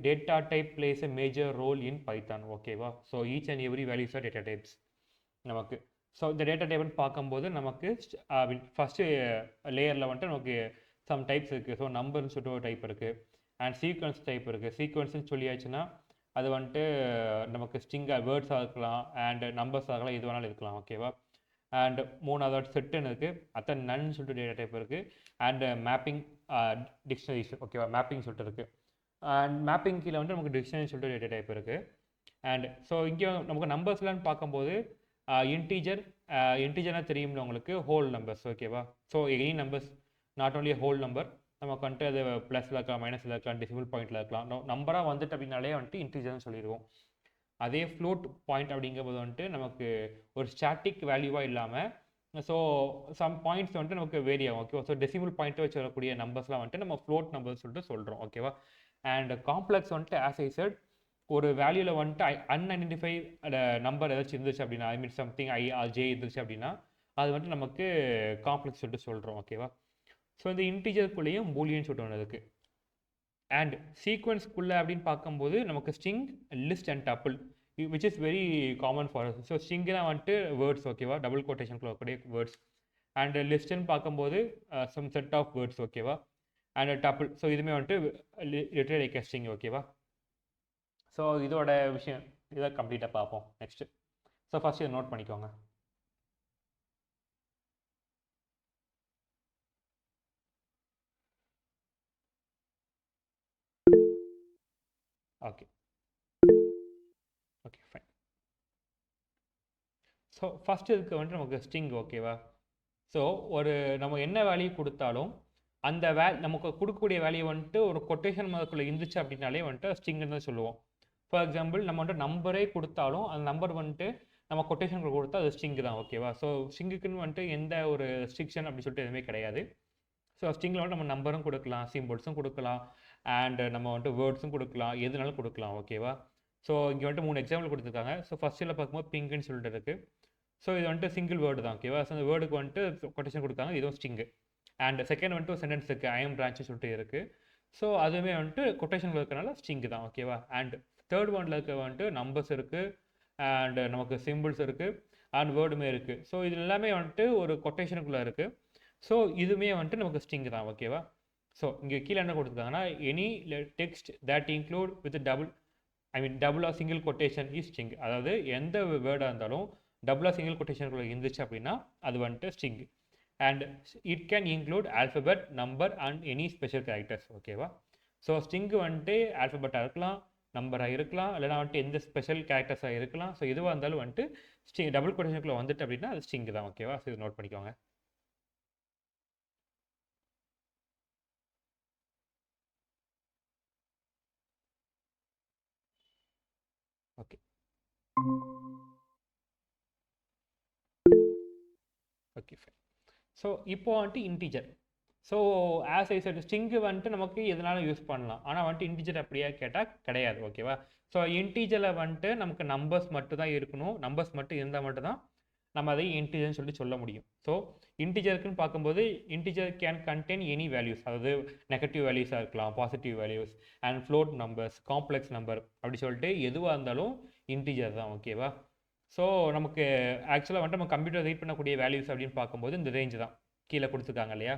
data type plays a major role in Python, ஓகேவா? So each and every values are data types நமக்கு. ஸோ இந்த டேட்டா டைப்னு பார்க்கும்போது நமக்கு ஃபஸ்ட்டு லேயரில் வந்துட்டு நமக்கு சம் டைப்ஸ் இருக்குது. ஸோ நம்பர்னு சொல்லிட்டு ஒரு டைப் இருக்குது அண்ட் சீக்வன்ஸ் டைப் இருக்குது. சீக்வன்ஸ்னு சொல்லியாச்சுன்னா அது வந்துட்டு நமக்கு ஸ்ட்ரிங்காக வேர்ட்ஸாக இருக்கலாம் அண்ட் நம்பர்ஸாக இருக்கலாம், எது வேணாலும் இருக்கலாம், ஓகேவா? அண்ட் மூணாவது செட்டுன்னு இருக்குது, அத்தனை நன்னு சொல்லிட்டு டேட்டா டைப் இருக்குது. அண்ட் மேப்பிங் டிக்ஷனரிஸ், ஓகேவா? மேப்பிங் சொல்லிட்டு இருக்குது. அண்ட் மேப்பிங் கீழே வந்து நமக்கு டிக்ஷனரி சொல்லிட்டு டேட்டா டைப் இருக்குது. அண்ட் ஸோ இங்கே நமக்கு நம்பர்ஸ்லாம் பார்க்கும்போது இன்டீஜர்னா தெரியும்ல உங்களுக்கு, ஹோல் நம்பர்ஸ், ஓகேவா? So any numbers, not only whole number, நமக்கு வந்துட்டு அது ப்ளஸில் இருக்கலாம், மைனஸில் இருக்கலாம், டெசிமல் பாயிண்டில் இருக்கலாம். நம்பராக வந்துட்டு அப்படின்னாலே வந்துட்டு இன்டீஜர்னு சொல்லிடுவோம். அதே ஃப்ளோட் பாயிண்ட் அப்படிங்கும்போது வந்துட்டு நமக்கு ஒரு ஸ்டாட்டிக் வேல்யூவாக இல்லாமல் ஸோ சம் பாயிண்ட்ஸ் வந்துட்டு நமக்கு வேரி ஆகும், ஓகேவா? ஸோ டெசிமல் பாயிண்ட்டை வச்சு வரக்கூடிய நம்பர்ஸ்லாம் வந்துட்டு நம்ம ஃப்ளோட் நம்பர்ஸ் சொல்லிட்டு சொல்கிறோம், ஓகேவா? அண்ட் காம்ப்ளெக்ஸ் வந்துட்டு ஆஸ் ஐ செட் ஒரு வேல்யூவில் வந்துட்டு அன்ஐடென்டிஃபைட் நம்பர் ஏதாச்சும் இருந்துச்சு அப்படின்னா, I mean something I or J இருந்துச்சு அப்படின்னா அது வந்துட்டு நமக்கு காம்ப்ளெக்ஸ் சொல்லிட்டு சொல்கிறோம், ஓகேவா? ஸோ இந்த இன்டீஜருக்குள்ளேயும் பூலியன் சொல்லிட்டு ஒன்று இருக்குது. அண்ட் சீக்வன்ஸ்க்குள்ளே அப்படின்னு பார்க்கும்போது நமக்கு string, list and tuple, which is very common for us. So ஸ்ட்ரிங்னா வந்துட்டு வேர்ட்ஸ், ஓகேவா? டபுள் கோட்டேஷனுக்குள்ள இருக்கக்கூடிய வேர்ட்ஸ். அண்ட் லிஸ்ட்டுன்னு பார்க்கும்போது சம் செட் ஆஃப் வேர்ட்ஸ், ஓகேவா? அண்ட் டப்பிள், ஸோ இதுவுமே வந்துட்டு லிட்டரல் லைக் ஸ்ட்ரிங், ஓகேவா? ஸோ இதோட விஷயம் இதை கம்ப்ளீட்டாக பார்ப்போம் நெக்ஸ்ட்டு. ஸோ ஃபஸ்ட்டு இதை நோட் பண்ணிக்கோங்க. Okay okay fine. So first இதுக்கு வந்துட்டு நமக்கு ஸ்ட்ரிங், ஓகேவா? ஸோ ஒரு நம்ம என்ன வேல்யூ கொடுத்தாலும் அந்த நமக்கு கொடுக்கக்கூடிய வேல்யூ வந்துட்டு ஒரு கொட்டேஷன் மார்க்குள்ளே இருந்துச்சு அப்படின்னாலே வந்துட்டு ஸ்ட்ரிங்னு தான் சொல்லுவோம். ஃபார் எக்ஸாம்பிள் நம்ம வந்துட்டு நம்பரே கொடுத்தாலும் அந்த நம்பர் வந்துட்டு நம்ம கொட்டேஷன் கொடுத்தா அது ஸ்ட்ரிங் தான், ஓகேவா? ஸோ ஸ்ட்ரிங்குக்குன்னு வந்துட்டு எந்த ஒரு ஸ்ட்ரிக்ஷன் அப்படின்னு சொல்லிட்டு எதுவுமே கிடையாது. ஸோ ஸ்ட்ரிங்கில் வந்து நம்ம நம்பரும் கொடுக்கலாம், சிம்பிள்ஸும் கொடுக்கலாம், அண்ட் நம்ம வந்துட்டு வேர்ட்ஸும் கொடுக்கலாம், எதுனாலும் கொடுக்கலாம். ஓகேவா? ஸோ இங்கே வந்துட்டு 3 எக்ஸாம்பிள் கொடுத்துருக்காங்க. ஸோ ஃபஸ்ட்டில் பார்க்கும்போது பிங்க்னு சொல்லிட்டு இருக்குது. ஸோ இது வந்துட்டு சிங்கிள் வேர்டு தான். ஓகேவா? ஸோ அந்த வேர்டுக்கு வந்துட்டு கொட்டேஷன் கொடுத்தாங்க, இதுவும் ஸ்ட்ரிங்கு. அண்ட் செகண்ட் வந்துட்டு ஒரு சென்டென்ஸ் இருக்குது, ஐ எம் பிரான்ச்சு சொல்லிட்டு இருக்குது. ஸோ அதுவுமே வந்துட்டு கொட்டேஷனில் இருக்கிறனால ஸ்ட்ரிங்கு தான். ஓகேவா? அண்ட் தேர்ட் ஒன்ல இருக்க வந்துட்டு நம்பர்ஸ் இருக்குது, அண்ட் நமக்கு சிம்பிள்ஸ் இருக்குது, அண்ட் வேர்டுமே இருக்குது. ஸோ இது எல்லாமே வந்துட்டு ஒரு கொட்டேஷனுக்குள்ளே இருக்குது. ஸோ இதுவுமே வந்துட்டு நமக்கு ஸ்ட்ரிங் தான். ஓகேவா? ஸோ இங்கே கீழே என்ன கொடுத்துருக்காங்கன்னா, any text that include with double or single quotation is string. அதாவது எந்த வேர்டாக இருந்தாலும் டபுள் ஆர் சிங்கிள் கொட்டேஷனுக்குள்ளே இருந்துச்சு அப்படின்னா அது வந்துட்டு string. And it can include alphabet, number and any special characters. ஓகேவா? ஸோ ஸ்ட்ரிங்கு வந்துட்டு ஆல்ஃபபெட்டாக இருக்கலாம், நம்பராக இருக்கலாம், இல்லைனா வந்துட்டு எந்த ஸ்பெஷல் கேரக்டர்ஸாக இருக்கலாம். ஸோ எதுவாக இருந்தாலும் வந்துட்டு ஸ்ட்ரிங் டபுள் கொட்டேஷனுக்குள்ளே வந்துட்டு அப்படின்னா அது ஸ்ட்ரிங் தான். ஓகேவா? ஸோ இது நோட் பண்ணிக்கோங்க. Okay okay fine. ஸோ இப்போ வந்துட்டு integer. So as I set string வந்துட்டு நமக்கு எதனாலும் யூஸ் பண்ணலாம், ஆனால் வந்துட்டு இன்டிஜர் அப்படியே கேட்டால் கிடையாது. ஓகேவா? ஸோ இன்டிஜரில் வந்துட்டு நமக்கு நம்பர்ஸ் மட்டும் தான் இருக்கணும், நம்பர்ஸ் மட்டும் இருந்தால் மட்டும் தான் நம்ம அதை இன்டிஜர்னு சொல்லிட்டு சொல்ல முடியும். ஸோ இன்டிஜருக்குன்னு பார்க்கும்போது integer can contain any values, அதாவது நெகட்டிவ் வேல்யூஸாக இருக்கலாம், positive values, and float numbers, complex number, அப்படி சொல்லிட்டு எதுவாக இருந்தாலும் இன்டிஜர் தான். ஓகேவா? ஸோ நமக்கு ஆக்சுவலாக வந்துட்டு நம்ம கம்ப்யூட்டர் ரீட் பண்ணக்கூடிய வேல்யூஸ் அப்படின்னு பார்க்கும்போது இந்த ரேஞ்ச் தான் கீழே கொடுத்துருக்காங்க இல்லையா?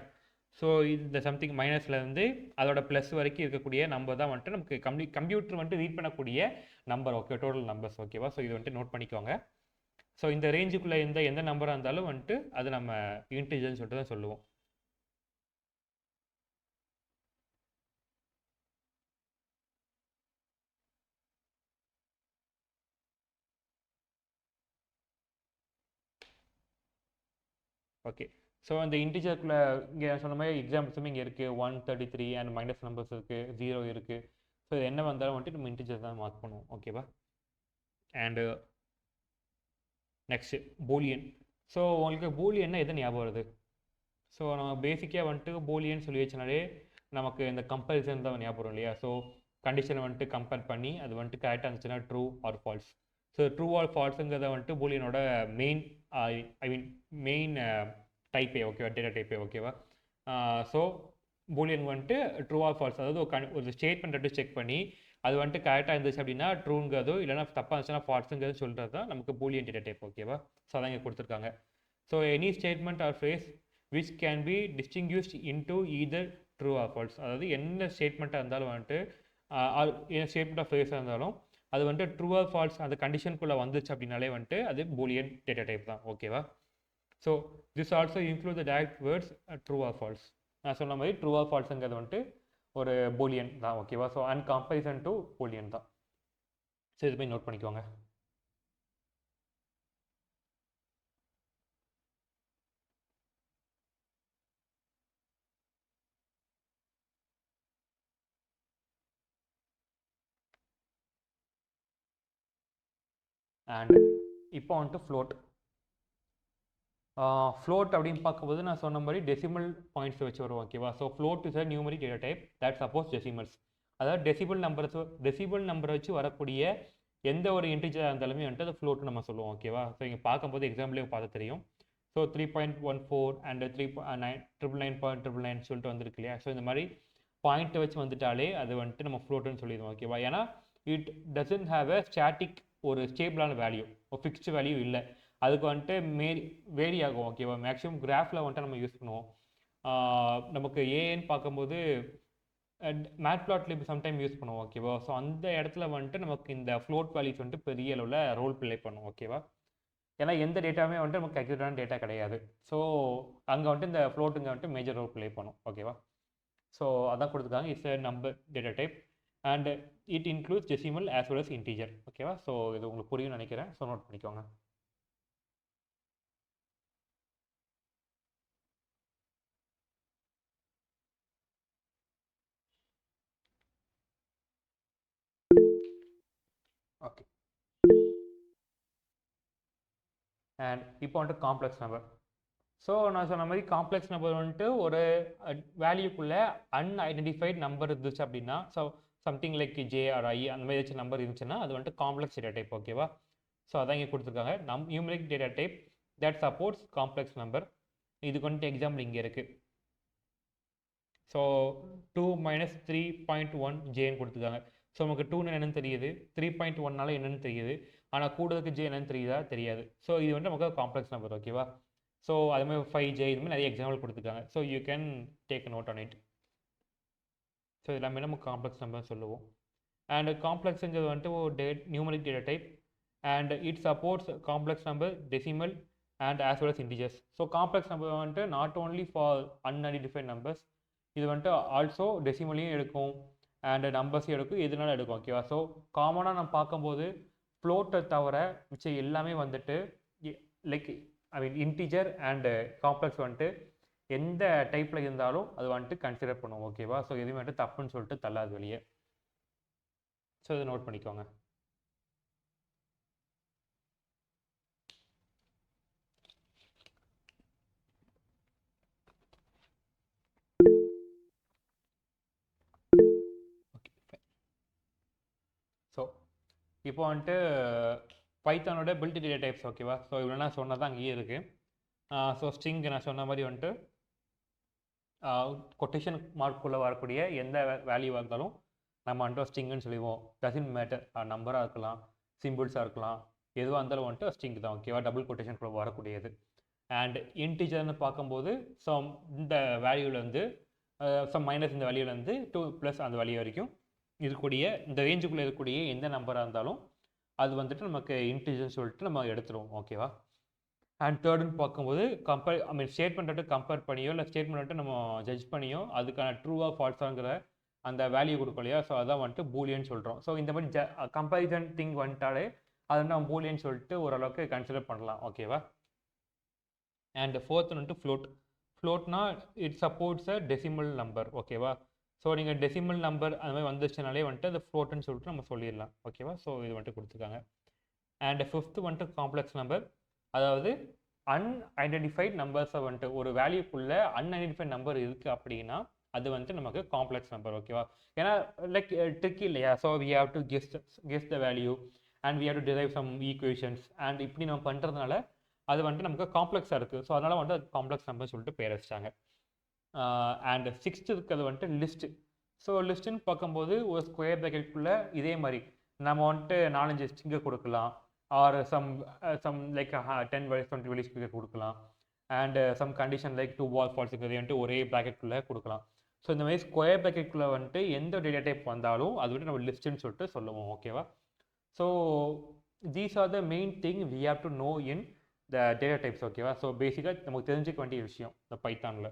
ஸோ இந்த சம்திங் மைனஸ்லேருந்து அதோட ப்ளஸ் வரைக்கும் இருக்கக்கூடிய நம்பர் தான் வந்துட்டு நமக்கு கம்ப்யூட்டர் வந்துட்டு ரீட் பண்ணக்கூடிய நம்பர். Okay, total numbers. ஓகேவா? ஸோ இது வந்துட்டு நோட் பண்ணிக்கோங்க. ஸோ இந்த ரேஞ்சுக்குள்ளே இருந்த எந்த நம்பராக இருந்தாலும் வந்துட்டு அது நம்ம இன்டிஜர்னு சொல்லிட்டு தான் சொல்லுவோம். ஓகே, ஸோ அந்த இன்டிஜருக்குள்ளே இங்கே சொன்ன மாதிரி எக்ஸாம்பிள்ஸுமே இங்கே இருக்குது, 133 அண்ட் மைனஸ் நம்பர்ஸ் இருக்குது, 0 இருக்குது. ஸோ இது என்ன வந்தாலும் வந்துட்டு நம்ம இன்டிஜர் தான் மார்க் பண்ணுவோம். ஓகேவா? And next Boolean. ஸோ உங்களுக்கு பூலியன்னா எது ஞாபகம் வருது? ஸோ நம்ம பேசிக்காக வந்துட்டு பூலியன் சொல்லி வச்சனாலே நமக்கு இந்த கம்பேரிசன் தான் ஞாபகம் வரும் இல்லையா? ஸோ கண்டிஷனை வந்துட்டு கம்பேர் பண்ணி அது வந்துட்டு கரெக்டாக இருந்துச்சுன்னா true or false. So true or ஃபால்ஸுங்கிறத வந்துட்டு பூலியனோட மெயின் மெயின் டைப்பே. ஓகேவா? டேட்டா டைப்பே. ஓகேவா? ஸோ பூலியன் வந்துட்டு ட்ரூ ஆர் ஃபால்ஸ், அதாவது ஒரு ஸ்டேட்மெண்ட் எடுத்து செக் பண்ணி அது வந்துட்டு கரெக்டாக இருந்துச்சு அப்படின்னா ட்ரூங்கிறதோ, இல்லைனா தப்பாக இருந்துச்சுன்னா ஃபால்ஸுங்கிறது சொல்கிறது தான் நமக்கு பூலியன் டேட்டா டைப். ஓகேவா? ஸோ அதான் இங்கே கொடுத்துருக்காங்க. So any statement R phrase which can be distinguished into either true or false. அதாவது என்ன ஸ்டேட்மெண்ட்டாக இருந்தாலும் வந்துட்டு ஸ்டேட்மெண்ட் ஆஃப் ஃப்ரேஸாக இருந்தாலும் அது வந்துட்டு ட்ரூ ஆர் ஃபால்ஸ் அந்த கண்டிஷனுக்குள்ளே வந்துச்சு அப்படின்னாலே வந்துட்டு அது பூலியன் டேட்டா டைப் தான். ஓகேவா? So this also include the direct words true or falls. நான் சொன்ன மாதிரி ட்ரூ ஆர் ஃபால்ஸுங்கிறது வந்துட்டு ஒரு பூலியன் தான். ஓகேவா? So and comparison to Boolean தான். ஸோ இது போய் நோட் பண்ணிக்கோங்க. அண்ட் இப்போ வந்துட்டு ஃப்ளோட். ஃப்ளோட் அப்படின்னு பார்க்கும்போது நான் சொன்ன மாதிரி டெசிமல் பாயிண்ட்ஸ் வச்சு வரும். ஓகேவா? So float is a numeric data type that suppose decimals. அதாவது டெசிபிள் நம்பரை வச்சு வரக்கூடிய எந்த ஒரு இன்டிஜராக இருந்தாலுமே வந்துட்டு அது ஃப்ளோட் நம்ம சொல்லுவோம். ஓகேவா? ஸோ இங்கே பார்க்கும்போது எக்ஸாம்பிளே பார்த்து தெரியும். ஸோ 3.14 அண்ட் 3.999.999 சொல்லிட்டு வந்துருக்கு இல்லையா? ஸோ இந்த மாதிரி பாயிண்ட்டை வச்சு வந்துட்டாலே அது வந்துட்டு நம்ம ஃப்ளோட்டுன்னு சொல்லிடுவோம். ஓகேவா? ஏன்னா it doesn't have a static, ஒரு ஸ்டேபிளான வேல்யூ, ஒரு ஃபிக்ஸ்டு வேல்யூ இல்லை. அதுக்கு வந்துட்டு வேரி ஆகும். ஓகேவா? மேக்ஸிமம் கிராஃபில் வந்துட்டு நம்ம யூஸ் பண்ணுவோம். நமக்கு ஏன்னு பார்க்கும்போது மேட்ப்ளாட்ல இப்போ சம்டைம் யூஸ் பண்ணுவோம். ஓகேவா? ஸோ அந்த இடத்துல வந்துட்டு நமக்கு இந்த ஃப்ளோட் வேல்யூஸ் வந்துட்டு பெரிய அளவில் ரோல் ப்ளே பண்ணும். ஓகேவா? ஏன்னா எந்த டேட்டாவுமே வந்துட்டு நமக்கு அக்யூரேட்டான டேட்டா கிடையாது. ஸோ அங்கே வந்துட்டு இந்த ஃப்ளோட்டுங்க வந்துட்டு மேஜர் ரோல் ப்ளே பண்ணும். ஓகேவா? ஸோ அதான் கொடுத்துருக்காங்க. It's a number data type and it includes decimal as well as integer. ஓகேவா? ஸோ இது உங்களுக்கு புரியும்னு நினைக்கிறேன். ஸோ நோட் பண்ணிக்கோங்க. ஓகே, அண்ட் இப்போ வந்துட்டு காம்ப்ளெக்ஸ் நம்பர். ஸோ நான் சொன்ன மாதிரி காம்ப்ளெக்ஸ் நம்பர் வந்துட்டு ஒரு வேல்யூக்குள்ளே அன்ஐடென்டிஃபைட் நம்பர் இருந்துச்சு அப்படின்னா, so something like J or I அந்த மாதிரி ஏதாச்சும் நம்பர் இருந்துச்சுன்னா அது வந்துட்டு காம்ப்ளெக்ஸ் டேட்டா டைப். ஓகேவா? ஸோ அதான் இங்கே கொடுத்துருக்காங்க. Numeric data type that supports complex number. இதுக்கு வந்துட்டு எக்ஸாம்பிள் இங்கே இருக்குது. ஸோ 2 மைனஸ் 3.1 ஜேன்னு கொடுத்துருக்காங்க. ஸோ நமக்கு 2ன்னு என்னென்னு தெரியுது, 3.1னால என்னென்னு தெரியுது, ஆனால் கூடுதலுக்கு ஜே என்னென்னு தெரியுதா தெரியாது. ஸோ இது வந்து நமக்கு காம்ப்ளெக்ஸ் நம்பர். ஓகேவா? ஸோ அதுமாதிரி 5J இது மாதிரி நிறைய எக்ஸாம்பிள் கொடுத்துருக்காங்க. So you can take note on it. So எல்லாமே நம்ம காம்ப்ளெக்ஸ் நம்பர் சொல்லுவோம். அண்ட் காம்ப்ளெக்ஸுங்கிறது வந்துட்டு ஒரு numeric data type and it supports complex number, decimal and as well as integers. So complex number வந்துட்டு not only for unidentified numbers, இது வந்துட்டு also டெசிமலையும் எடுக்கும் அண்ட் நம்பர்ஸையும் எடுக்கும், எதுனாலும் எடுக்கும். ஓகேவா? ஸோ காமனாக நம்ம பார்க்கும்போது ஃப்ளோட்டை தவிர மிச்சம் எல்லாமே வந்துட்டு like I mean integer and complex வந்துட்டு எந்த டைப்பில் இருந்தாலும் அது வந்துட்டு கன்சிடர் பண்ணுவோம். ஓகேவா? ஸோ எதுவுமே வந்துட்டு தப்புன்னு சொல்லிட்டு தள்ளாது வெளியே. ஸோ இதை நோட் பண்ணிக்கோங்க. ஓகே, ஸோ இப்போ வந்துட்டு பைத்தானோட பில்ட் டேட்டா டைப்ஸ். ஓகேவா? ஸோ இவ்வளோ நான் சொன்னது தான் அங்கேயே இருக்குது. ஸோ ஸ்ட்ரிங் நான் சொன்ன மாதிரி வந்துட்டு கொட்டேஷன் மார்க்குள்ளே வரக்கூடிய எந்த வேல்யூவாக இருந்தாலும் நம்ம வந்துட்டு ஸ்ட்ரிங்குன்னு சொல்லுவோம். டசன்ட் மேட்டர், நம்பராக இருக்கலாம், சிம்பிள்ஸாக இருக்கலாம், எதுவாக இருந்தாலும் வந்துட்டு ஸ்ட்ரிங் தான். ஓகேவா? டபுள் கொட்டேஷனுக்குள்ளே வரக்கூடியது. அண்ட் இன்டிஜர்னு பார்க்கும்போது ஸோ இந்த வேல்யூலேருந்து ஸோ மைனஸ் இந்த வேல்யூலேருந்து 2 ப்ளஸ் அந்த வேல்யூ வரைக்கும் இருக்கக்கூடிய இந்த ரேஞ்சுக்குள்ளே இருக்கக்கூடிய எந்த நம்பராக இருந்தாலும் அது வந்துட்டு நமக்கு இன்டிஜர்னு சொல்லிட்டு நம்ம எடுத்துருவோம். ஓகேவா? அண்ட் தேர்டுன்னு பார்க்கும்போது ஸ்டேட்மெண்ட்டை கம்பேர் பண்ணியோ இல்லை ஸ்டேட்மெண்ட்டை நம்ம ஜட்ஜ் பண்ணியோ அதுக்கான ட்ரூவாக ஃபால்ஸாங்கிற அந்த வேல்யூ கொடுக்கும் இல்லையா? ஸோ அதான் வந்துட்டு பூலியன்னு சொல்கிறோம். ஸோ இந்த மாதிரி கம்பேரிசன் திங் வந்துட்டாலே அதை நம்ம பூலியன்னு சொல்லிட்டு ஓரளவுக்கு கன்சிடர் பண்ணலாம். ஓகேவா? அண்ட் ஃபோர்த் வந்துட்டு ஃப்ளோட்னா it supports a decimal number. ஓகேவா? ஸோ நீங்கள் டெசிமல் நம்பர் அந்த மாதிரி வந்துச்சுனாலே வந்துட்டு அது ஃப்ளோட்டுன்னு சொல்லிட்டு நம்ம சொல்லிடலாம். ஓகேவா? ஸோ இது வந்துட்டு கொடுத்துருக்காங்க. அண்ட் ஃபிஃப்த்து வந்துட்டு காம்ப்ளெக்ஸ் நம்பர், அதாவது அன்ஐடென்டிஃபைட் நம்பர்ஸை வந்துட்டு ஒரு வேல்யூக்குள்ளே அன்ஐடென்டிஃபைட் நம்பர் இருக்குது அப்படின்னா அது வந்துட்டு நமக்கு காம்ப்ளெக்ஸ் நம்பர். ஓகேவா? ஏன்னா லைக் ட்ரிக்கி இல்லையா? So we have to guess the value and we have to derive some equations அண்ட் இப்படி நம்ம பண்ணுறதுனால அது வந்துட்டு நமக்கு காம்ப்ளெக்ஸாக இருக்குது. ஸோ அதனால் வந்துட்டு அது காம்ப்ளெக்ஸ் நம்பர் சொல்லிட்டு பேர் வச்சிட்டாங்க. அண்ட் சிக்ஸ்த்து இருக்கிறது வந்துட்டு லிஸ்ட்டு. ஸோ லிஸ்ட்டுன்னு பார்க்கும்போது ஒரு ஸ்கொயர் ப்ராக்கெட்டுக்குள்ளே இதே மாதிரி நம்ம வந்துட்டு 4-5 ஸ்ட்ரிங்கை கொடுக்கலாம், or some like 10 values 20 values கொடுக்கலாம். And some condition like 2 or false வந்துட்டு ஒரே ப்ராக்கெட்டுக்குள்ளே கொடுக்கலாம். ஸோ இந்த மாதிரி ஸ்கொயர் ப்ராக்கெட்டுக்குள்ளே வந்துட்டு எந்த டேட்டா டைப் வந்தாலும் அது வந்துட்டு நம்ம லிஸ்ட்டுன்னு சொல்லிட்டு சொல்லுவோம். ஓகேவா? So these are the main thing we have to know in the data types. ஓகேவா? ஸோ பேசிக்காக நமக்கு தெரிஞ்சிக்க வேண்டிய விஷயம் இந்த பைத்தானில்.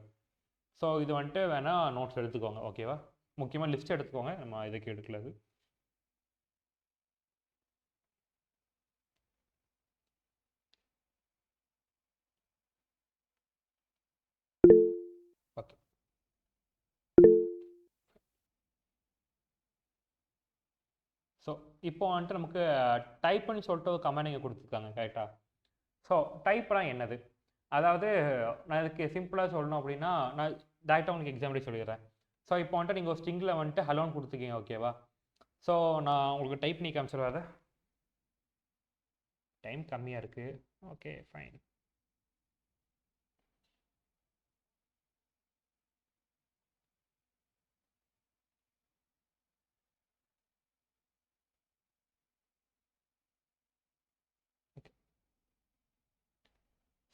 ஸோ இது வந்துட்டு வேணால் நோட்ஸ் எடுத்துக்கோங்க. ஓகேவா? முக்கியமாக லிஸ்ட் எடுத்துக்கோங்க, நம்ம இதுக்கு எடுக்கலது. ஓகே, ஸோ இப்போ வந்துட்டு நமக்கு டைப்புன்னு சொல்லிட்டு ஒரு கமெண்ட் இங்கே கொடுத்துருக்காங்க. கரெக்டாக? ஸோ டைப்லாம் என்னது? அதாவது நான் இதுக்கு சிம்பிளாக சொல்லணும் அப்படின்னா நான் டேரெக்டாக உங்களுக்கு எக்ஸாம்பிளே சொல்லிடுறேன். ஸோ இப்போ வந்துட்டு நீங்கள் ஒரு ஸ்ட்ரிங்கில் வந்துட்டு ஹலோன்னு கொடுத்துருக்கீங்க. ஓகேவா? ஸோ நான் உங்களுக்கு டைப் நீ காமிச்சிருவாத, டைம் கம்மியாக இருக்குது. Okay, fine.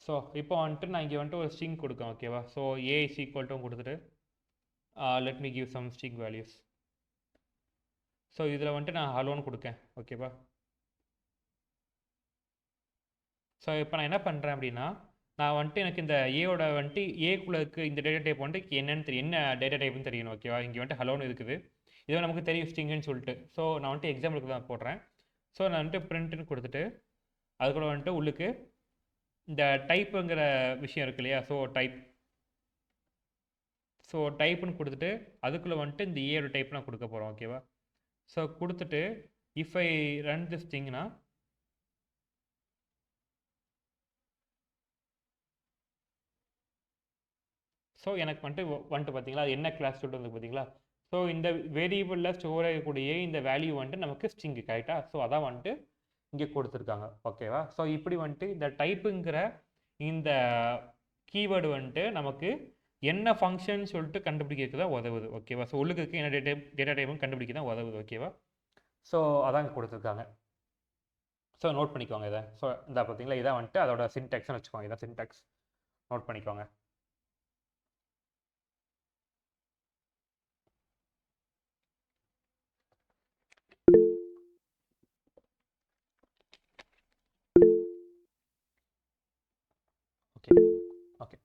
ஸோ இப்போ வந்துட்டு நான் இங்கே வந்துட்டு ஒரு ஸ்ட்ரிங் கொடுக்கேன். ஓகேவா? So A is equal to கொடுத்துட்டு let me give some string values. So இதில் வந்துட்டு நான் ஹலோன்னு கொடுக்கேன். ஓகேவா? ஸோ இப்போ நான் என்ன பண்ணுறேன் அப்படின்னா நான் வந்துட்டு எனக்கு இந்த ஏயோட வந்துட்டு ஏக்குள்ளே இருக்குது இந்த டேட்டா டைப் வந்துட்டு என்னென்னு தெரியும், என்ன டேட்டா டைப்னு தெரியணும். ஓகேவா? இங்கே வந்துட்டு ஹலோன்னு இருக்குது, இதுவே நமக்கு தெரியும் ஸ்ட்ரிங்குன்னு சொல்லிட்டு. ஸோ நான் வந்துட்டு எக்ஸாம்பிளுக்கு தான் போடுறேன். ஸோ நான் வந்துட்டு பிரிண்ட்டுன்னு கொடுத்துட்டு அதுக்குள்ள வந்துட்டு உள்ளுக்கு இந்த டைப்புங்கிற விஷயம் இருக்கு இல்லையா? ஸோ டைப்புன்னு கொடுத்துட்டு அதுக்குள்ளே வந்துட்டு இந்த ஏயோட டைப் நான் கொடுக்க போகிறோம். ஓகேவா? ஸோ கொடுத்துட்டு இஃப் ஐ ரன் திஸ் திங்னா ஸோ எனக்கு வந்துட்டு பார்த்தீங்களா அது என்ன கிளாஸ் சொல்லிட்டு வந்து பார்த்தீங்களா. ஸோ இந்த வேரியபிளில் ஸ்டோர் ஆகக்கூடிய இந்த வேல்யூ வந்துட்டு நமக்கு ஸ்ட்ரிங்கு கரெக்டாக. ஸோ அதான் வந்துட்டு இங்கே கொடுத்துருக்காங்க ஓகேவா. ஸோ இப்படி வந்துட்டு இந்த டைப்புங்கிற இந்த கீவேர்டு வந்துட்டு நமக்கு என்ன ஃபங்க்ஷன் சொல்லிட்டு கண்டுபிடிக்க தான் உதவுது ஓகேவா. ஸோ உள்ளுக்கு இருக்க என்ன டேட்டா டைப்பும் கண்டுபிடிக்க தான் உதவுது ஓகேவா. ஸோ அதான் கொடுத்துருக்காங்க. ஸோ நோட் பண்ணிக்கோங்க இதை. ஸோ இந்த பார்த்தீங்களா இதான் வந்துட்டு அதோட சின்டெக்ஸ்னு வச்சுக்கோங்க. இதான் சின்டெக்ஸ், நோட் பண்ணிக்கோங்க. Okay okay.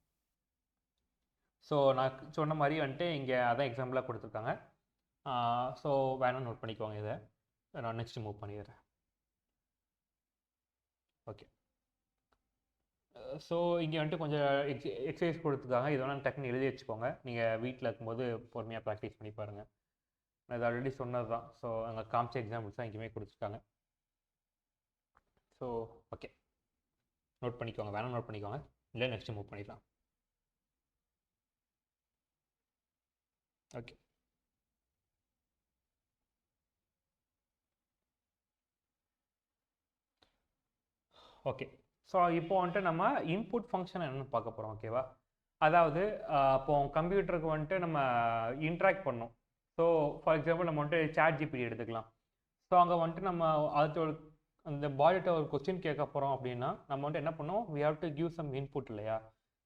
ஸோ நான் சொன்ன மாதிரி வந்துட்டு இங்கே அதான் எக்ஸாம்பிளாக கொடுத்துருக்காங்க. ஸோ வேணால் நோட் பண்ணிக்கோங்க இதை. நான் நெக்ஸ்ட் மூவ் பண்ணிடுறேன். ஓகே. ஸோ இங்கே வந்துட்டு கொஞ்சம் எக்ஸசைஸ் கொடுத்துருக்காங்க. இது வேணால் டக்குன்னு எழுதி வச்சுக்கோங்க. நீங்கள் வீட்டில் இருக்கும்போது பொறுமையாக ப்ராக்டிஸ் பண்ணி பாருங்கள். நான் இது ஆல்ரெடி சொன்னது தான். ஸோ அங்கே காமிச்ச எக்ஸாம்பிள்ஸ் தான் எங்கேயுமே கொடுத்துருக்காங்க. ஸோ ஓகே, நோட் பண்ணிக்கோங்க. வேணால் நோட் பண்ணிக்கோங்க, இல்லை நெக்ஸ்ட் மூவ் பண்ணிடலாம். ஓகே. ஓகே. ஸோ இப்போ வந்துட்டு நம்ம இன்புட் ஃபங்க்ஷன் என்னென்னு பார்க்க போகிறோம் ஓகேவா. அதாவது இப்போ கம்ப்யூட்டருக்கு வந்துட்டு நம்ம இன்ட்ராக்ட் பண்ணோம். ஸோ ஃபார் எக்ஸாம்பிள் நம்ம வந்துட்டு ChatGPT எடுத்துக்கலாம். ஸோ அங்கே வந்துட்டு நம்ம அது அந்த பாடிட்ட ஒரு கொஸ்டின் கேட்க போகிறோம் அப்படின்னா நம்ம வந்துட்டு என்ன பண்ணோம், we have to give some input இல்லையா.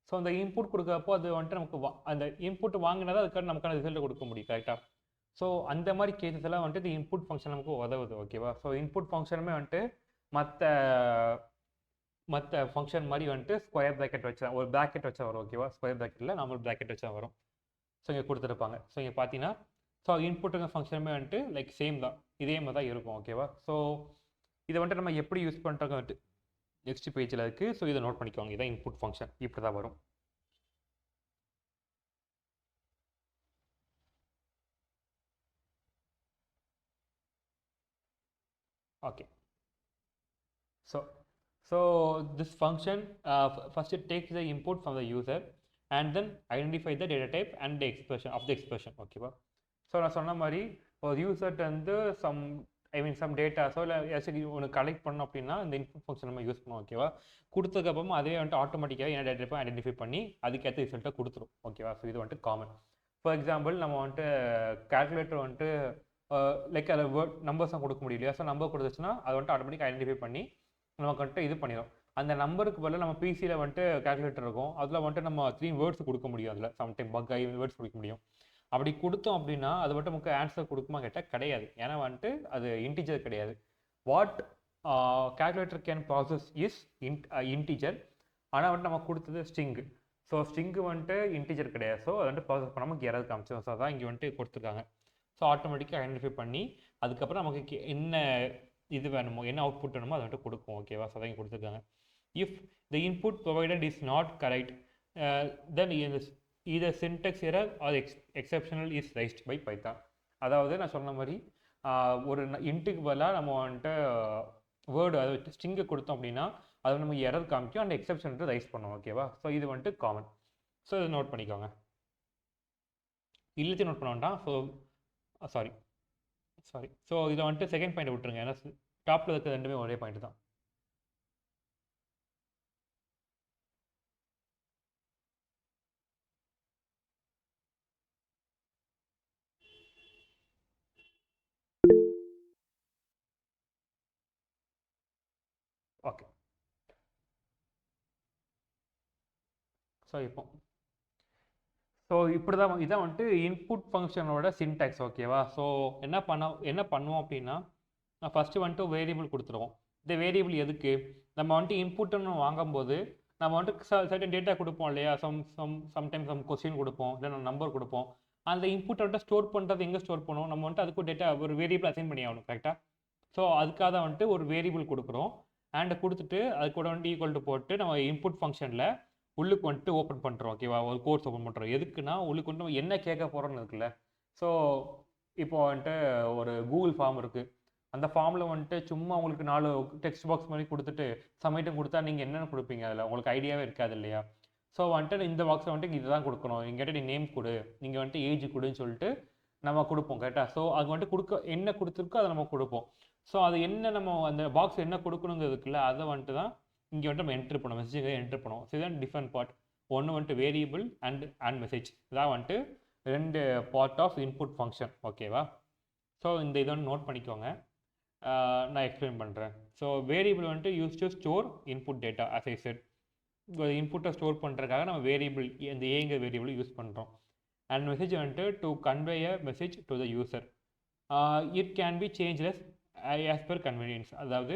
ஸோ அந்த இன்புட் கொடுக்குறப்போ அது வந்துட்டு நமக்கு அந்த இன்புட் வாங்கினா தான் அதுக்கான நமக்கான ரிசல்ட் கொடுக்க முடியும் கரெக்டாக. ஸோ அந்த மாதிரி கேசஸ் எல்லாம் வந்துட்டு இந்த இன்புட் ஃபங்க்ஷன் நமக்கு உதவுது ஓகேவா. ஸோ இன்புட் ஃபங்க்ஷனுமே வந்துட்டு மற்ற ஃபங்க்ஷன் மாதிரி வந்துட்டு ஸ்கொயர் ப்ராக்கெட் வச்சா ஒரு ப்ராக்கெட் வச்சா வரும் ஓகேவா. ஸ்கொயர் ப்ராக்கெட்டில் நார்மல் ப்ராக்கெட் வச்சா வரும். ஸோ இங்கே கொடுத்துருப்பாங்க. ஸோ இங்கே பார்த்தீங்கன்னா ஸோ இன்புட்டுங்க ஃபங்க்ஷனுமே வந்துட்டு லைக் சேம் தான், இதே மாதிரி தான் இருக்கும் ஓகேவா. ஸோ இதை வந்துட்டு நம்ம எப்படி யூஸ் பண்ணுறோங்க வந்துட்டு நெக்ஸ்ட் பேஜில் இருக்குது. ஸோ இதை நோட் பண்ணிக்கோங்க. இதான் இன்புட் ஃபங்க்ஷன், இப்படி தான் வரும். Okay. So this function first it takes the input from the user and then identify the data type and the expression of the expression ஓகேவா. ஸோ நான் சொன்ன மாதிரி ஒரு யூசர்கிட்ட வந்து சம் டேட்டாஸோ இல்லை ஒன்று கலெக்ட் பண்ணோம் அப்படின்னா இந்த இன்புட் ஃபங்க்ஷன் நம்ம யூஸ் பண்ணுவோம் ஓகேவா. கொடுத்ததுக்கப்புறமா அதே வந்துட்டு ஆட்டோமேட்டிக்காக என்ன டேட்டா டைப்பை ஐடென்டிஃபை பண்ணி அதுக்கேற்ற ரிசல்ட்டை கொடுத்துரும் ஓகேவா. ஸோ இது வந்துட்டு காமன். ஃபார் எக்ஸாம்பிள் நம்ம வந்துட்டு கால்குலேட்டர் வந்துட்டு லைக் அதில் நம்பர்ஸ் தான் கொடுக்க முடியும் இல்லையா. ஸோ நம்பர் கொடுத்துச்சுன்னா அதை வந்துட்டு ஆட்டோமேட்டிக்காக ஐடென்டிஃபை பண்ணி நமக்கு வந்துட்டு இது பண்ணிடும். அந்த நம்பருக்கு பதில் நம்ம பிசியில் வந்துட்டு கால்குலேட்டர் இருக்கும், அதில் வந்துட்டு நம்ம 3 வேர்ட்ஸ் கொடுக்க முடியும். அதில் சம்டைம் பக் ஆகி வேர்ட்ஸ் கொடுக்க முடியும். அப்படி கொடுத்தோம் அப்படின்னா அது மட்டும் நமக்கு ஆன்சர் கொடுக்குமா கேட்டால் கிடையாது. ஏன்னா வந்துட்டு அது இன்டிஜர் கிடையாது. What calculator can process is integer. ஆனால் வந்துட்டு நம்ம கொடுத்தது ஸ்ட்ரிங்கு. ஸோ ஸ்ட்ரிங்கு வந்துட்டு இன்டிஜர் கிடையாது. ஸோ அது வந்துட்டு ப்ராசஸ் பண்ணாமல் எரர் காமிச்சோம். ஸோ அதான் இங்கே வந்துட்டு கொடுத்துருக்காங்க. ஸோ ஆட்டோமேட்டிக்காக ஐடென்டிஃபை பண்ணி அதுக்கப்புறம் நமக்கு என்ன இது வேணுமோ என்ன அவுட்புட் வேணுமோ அதை வந்துட்டு கொடுக்கும் ஓகேவா. ஸோ அதான் கொடுத்துருக்காங்க. If the input provided is not correct then either syntax error or exceptional is raised by Python. அதாவது நான் சொன்ன மாதிரி ஒரு இன்ட்டுக்கு பதிலாக நம்ம வந்துட்டு வேர்டு அதை வச்சு ஸ்ட்ரிங்கை கொடுத்தோம் அப்படின்னா அது நம்ம எரர் காமிக்கும், அந்த எக்ஸப்ஷன் ரைஸ் பண்ணுவோம் ஓகேவா. ஸோ இது வந்துட்டு காமன். ஸோ இதை நோட் பண்ணிக்கோங்க. இல்லத்தையும் நோட் பண்ண வேண்டாம். So sorry. ஸோ இதை வந்துட்டு செகண்ட் பாயிண்ட் விட்டுருங்க, ஏன்னா டாப்பில் இருக்கிற ரெண்டுமே ஒரே பாயிண்ட் தான். ஓகே. ஸோ இப்படி தான் இதான் வந்துட்டு இன்புட் ஃபங்க்ஷனோட சின்டாக்ஸ் ஓகேவா. ஸோ என்ன பண்ணுவோம் அப்படின்னா நான் ஃபஸ்ட்டு வந்துட்டு வேரியபிள் கொடுத்துருவோம். இந்த வேரியபிள் எதுக்கு, நம்ம வந்துட்டு இன்புட்டுன்னு வாங்கும்போது நம்ம வந்துட்டு சர்டன் டேட்டா கொடுப்போம் இல்லையா. சம்டைம்ஸ் சம் கொஸ்டின் கொடுப்போம், இல்லை நம்பர் கொடுப்போம். அந்த இன்புட்டை வந்துட்டு ஸ்டோர் பண்ணுறது எங்கே ஸ்டோர் பண்ணுவோம், நம்ம வந்துட்டு அதுக்கு டேட்டா ஒரு வேரியபிள் அசைன் பண்ணி ஆகணும் கரெக்டாக. ஸோ அதுக்காக தான் வந்துட்டு ஒரு வேரியபிள் கொடுக்குறோம். அண்ட் கொடுத்துட்டு அது கூட வந்துட்டு ஈக்குவல் டு போட்டு நம்ம இன்புட் ஃபங்க்ஷனில் உள்ளுக்கு வந்துட்டு ஓப்பன் பண்ணுறோம் ஓகேவா. ஒரு கோர்ஸ் ஓப்பன் பண்ணுறோம். எதுக்குன்னா உள்ளுக்கு வந்துட்டு நம்ம என்ன கேட்க போகிறோன்னு இருக்குல்ல. ஸோ இப்போ வந்துட்டு ஒரு கூகுள் ஃபார்ம் இருக்குது. அந்த ஃபார்மில் வந்துட்டு சும்மா உங்களுக்கு 4 டெக்ஸ்ட் பாக்ஸ் மாதிரி கொடுத்துட்டு சமைட்டும் கொடுத்தா நீங்கள் என்னென்னு கொடுப்பீங்க, அதில் உங்களுக்கு ஐடியாவே இருக்காது இல்லையா. ஸோ வந்துட்டு இந்த பாக்ஸில் வந்துட்டு இதுதான் கொடுக்கணும், எங்கிட்ட நீ நேம் கொடு, நீங்கள் வந்துட்டு ஏஜ் கொடுன்னு சொல்லிட்டு நம்ம கொடுப்போம் கரெக்டாக. ஸோ அது வந்துட்டு என்ன கொடுத்துருக்கோ அதை நம்ம கொடுப்போம். ஸோ அது என்ன நம்ம அந்த பாக்ஸ் என்ன கொடுக்கணுங்கிறதுக்குள்ள அதை வந்துட்டு தான் இங்கே வந்துட்டு நம்ம என்ட்ரு பண்ணோம், மெசேஜ் என்ட்ரு பண்ணுவோம். ஸோ இதுதான் டிஃப்ரெண்ட் பார்ட். ஒன்று வந்துட்டு வேரியபிள் அண்ட் மெசேஜ், இதான் வந்துட்டு 2 பார்ட் ஆஃப் இன்புட் ஃபங்க்ஷன். ஓகேவா? ஸோ இந்த இதை வந்து நோட் பண்ணிக்கோங்க, நான் எக்ஸ்பிளைன் பண்ணுறேன். ஸோ வேரியபிள் வந்துட்டு use to store input data. As I said, இன்புட்டை ஸ்டோர் பண்ணுறதுக்காக நம்ம வேரியபிள், இந்த ஏங்கிற வேரியபிள் யூஸ் பண்ணுறோம். அண்ட் மெசேஜ் வந்துட்டு to convey a message to the user. It can be changes as per convenience. அதாவது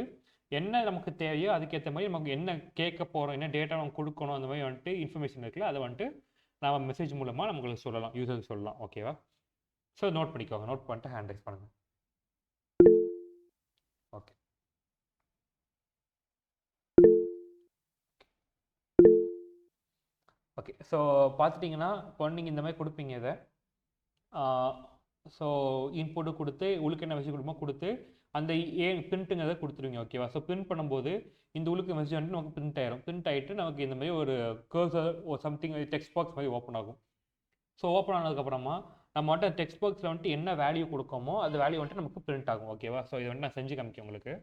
என்ன நமக்கு தேவையோ அதுக்கேற்ற மாதிரி நமக்கு என்ன கேட்க போகிறோம், என்ன டேட்டா நம்ம கொடுக்கணும், அந்த மாதிரி வந்துட்டு இன்ஃபர்மேஷன் இருக்குல்ல, அதை வந்துட்டு நம்ம மெசேஜ் மூலமாக நம்மளுக்கு சொல்லலாம், யூசருக்கு சொல்லலாம். ஓகேவா? ஸோ நோட் பண்ணிக்கோங்க, நோட் பண்ணிட்டு ஹேண்ட் ரைஸ் பண்ணுங்கள். Okay, okay. ஸோ பார்த்துட்டிங்கன்னா இப்போ நீங்கள் இந்த மாதிரி கொடுப்பீங்க இதை. ஸோ இன்புட்டு கொடுத்து உள்ளுக்கு என்ன மெசேஜ் கொடுப்போமோ கொடுத்து அந்த பிரிண்ட்டுங்கிறத கொடுத்துருவீங்க. ஓகேவா? ஸோ பிரிண்ட் பண்ணும்போது இந்த உள்ளுக்கு மெசேஜ் வந்துட்டு நமக்கு பிரிண்ட் ஆயிரும். பிரிண்ட் ஆகிட்டு நமக்கு இந்த மாதிரி ஒரு கர்சர் ஒரு சம்திங் டெக்ஸ்ட் பாக்ஸ் மாதிரி ஓப்பன் ஆகும். ஸோ ஓப்பன் ஆனதுக்கப்புறமா நம்ம வந்துட்டு டெக்ஸ்ட் பாக்ஸில் வந்துட்டு என்ன வேல்யூ கொடுக்கோமோ அந்த வேல்யூ வந்துட்டு நமக்கு பிரிண்ட் ஆகும். ஓகேவா? ஸோ இதை வந்துட்டு நான் செஞ்சு காமிக்கேன் உங்களுக்கு.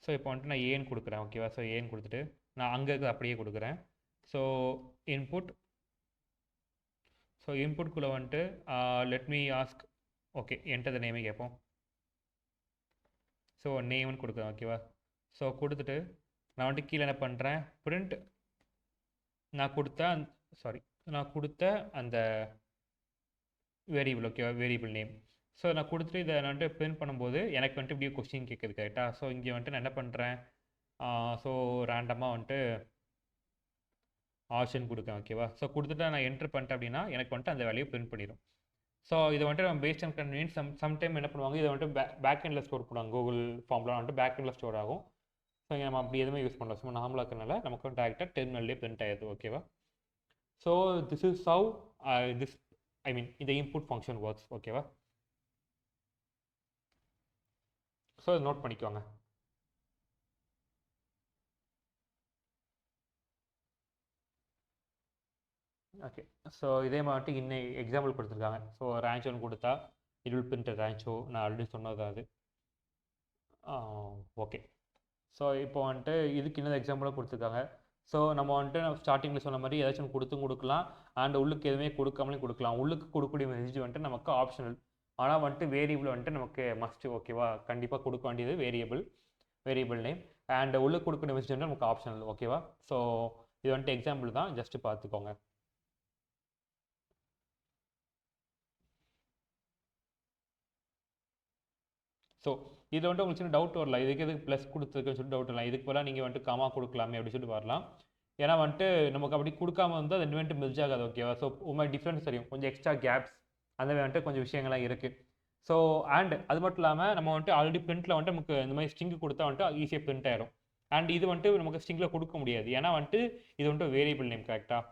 ஸோ இப்போ வந்துட்டு நான் ஏன்னு கொடுக்குறேன். ஓகேவா? ஸோ ஏன்னு கொடுத்துட்டு நான் அங்கே இருக்கிறது அப்படியே கொடுக்குறேன். ஸோ இன்புட், ஸோ இன்புட்குள்ளே வந்துட்டு லெட் மீ ஆஸ்க், ஓகே என்கிட்ட த நேமே கேட்போம். ஸோ நேம்னு கொடுக்குறேன். ஓகேவா? ஸோ கொடுத்துட்டு நான் வந்துட்டு கீழே என்ன பண்ணுறேன், பிரிண்ட் நான் கொடுத்த அந்த வேரியபிள். ஓகேவா? Variable name. ஸோ நான் கொடுத்துட்டு இதை நான் வந்துட்டு பிரிண்ட் பண்ணும்போது எனக்கு வந்துட்டு இப்படியே கொஸ்டின் கேட்குது கரெக்டாக. ஸோ இங்கே வந்துட்டு நான் என்ன பண்ணுறேன், ஸோ ரேண்டமாக வந்துட்டு ஆப்ஷன் கொடுக்கேன். ஓகேவா? ஸோ கொடுத்துட்டு நான் என்ட்ரு பண்ணிட்டேன் அப்படின்னா எனக்கு வந்துட்டு அந்த வேல்யூ பிரிண்ட் பண்ணிடும். ஸோ இதை வந்துட்டு நம்ம பேஸ்ட் ஆன் கன்வீனியன்ஸ் சம்டைம் என்ன பண்ணுவாங்க, இதை வந்துட்டு பேக் எண்டில் ஸ்டோர் பண்ணுவாங்க. கூகுள் ஃபார்ம்லாம் வந்துட்டு பேக் எண்டில் ஸ்டோர் ஆகும். ஸோ இங்கே நம்ம அப்படி எதுவுமே யூஸ் பண்ணலாம். சும்மா நார்மலாக இருக்கிறனால நமக்கு வந்து டேரெக்டாக டெர்மினல்லே பிரிண்ட் ஆயிடுது. ஓகேவா? ஸோ திஸ் இஸ் ஹவ் இந்த இன்புட் ஃபங்க்ஷன் ஒர்க்ஸ். ஓகேவா? ஸோ நோட் பண்ணிக்கோங்க. ஓகே, ஸோ இதே மாதிரி இன்னும் எக்ஸாம்பிள் கொடுத்துருக்காங்க. ஸோ ரேஞ்சோன்னு கொடுத்தா இட் வில் பிரிண்ட் ரேஞ்சோ, நான் ஆல்ரெடி சொன்னது அது. ஓகே, ஸோ இப்போ வந்துட்டு இதுக்கு இன்னொரு எக்ஸாம்பிளாக கொடுத்துருக்காங்க. ஸோ நம்ம வந்துட்டு ஸ்டார்டிங்கில் சொன்ன மாதிரி ஏதாச்சும் கொடுக்கலாம், அண்ட் உள்ளுக்கு எதுவுமே கொடுக்காமலே கொடுக்கலாம். உள்ளுக்கு கொடுக்கக்கூடிய மெசேஜ் வந்துட்டு நமக்கு ஆப்ஷனல், ஆனால் வந்துட்டு வேரியபிள் வந்துட்டு நமக்கு மஸ்ட்டு. ஓகேவா? கண்டிப்பாக கொடுக்க வேண்டியது வேரியபிள் நேம், அண்ட் உள்ளுக்கு கொடுக்கக்கூடிய மெசேஜ் வந்து நமக்கு ஆப்ஷனல். ஓகேவா? ஸோ இது வந்துட்டு எக்ஸாம்பிள் தான், ஜஸ்ட்டு பார்த்துக்கோங்க. ஸோ இதில் வந்துட்டு உங்களுக்கு சின்ன டவுட் வரலாம், இதுக்கு எதுக்கு ப்ளஸ் கொடுத்துருக்குன்னு சொல்லிட்டு டவுட் வரலாம். இதுக்கு போல நீங்கள் வந்துட்டு காமா கொடுக்கலாமே அப்படின்னு சொல்லிட்டு வரலாம். ஏன்னா வந்துட்டு நமக்கு அப்படி கொடுக்காம வந்து அது ரெண்டு வந்துட்டு மெர்ஜ் ஆகாது. ஓகேவா? ஸோ உண்மை டிஃப்ரென்ஸ் தெரியும், கொஞ்சம் எக்ஸ்ட்ரா கேப்ஸ் அந்த மாதிரி வந்துட்டு கொஞ்சம் விஷயங்கள்லாம் இருக்குது. ஸோ அண்ட் அது மட்டும் இல்லாமல் நம்ம வந்துட்டு ஆல்ரெடி பிரிண்ட்டில் வந்துட்டு நமக்கு இந்த மாதிரி ஸ்ட்ரிங் கொடுத்தா வந்துட்டு ஈஸியாக பிரிண்ட் ஆயிடும். அண்ட் இது வந்துட்டு நமக்கு ஸ்ட்ரிங்கில் கொடுக்க முடியாது, ஏன்னா வந்துட்டு இது வந்துட்டு வேரியபிள் நேம் கரெக்டாக.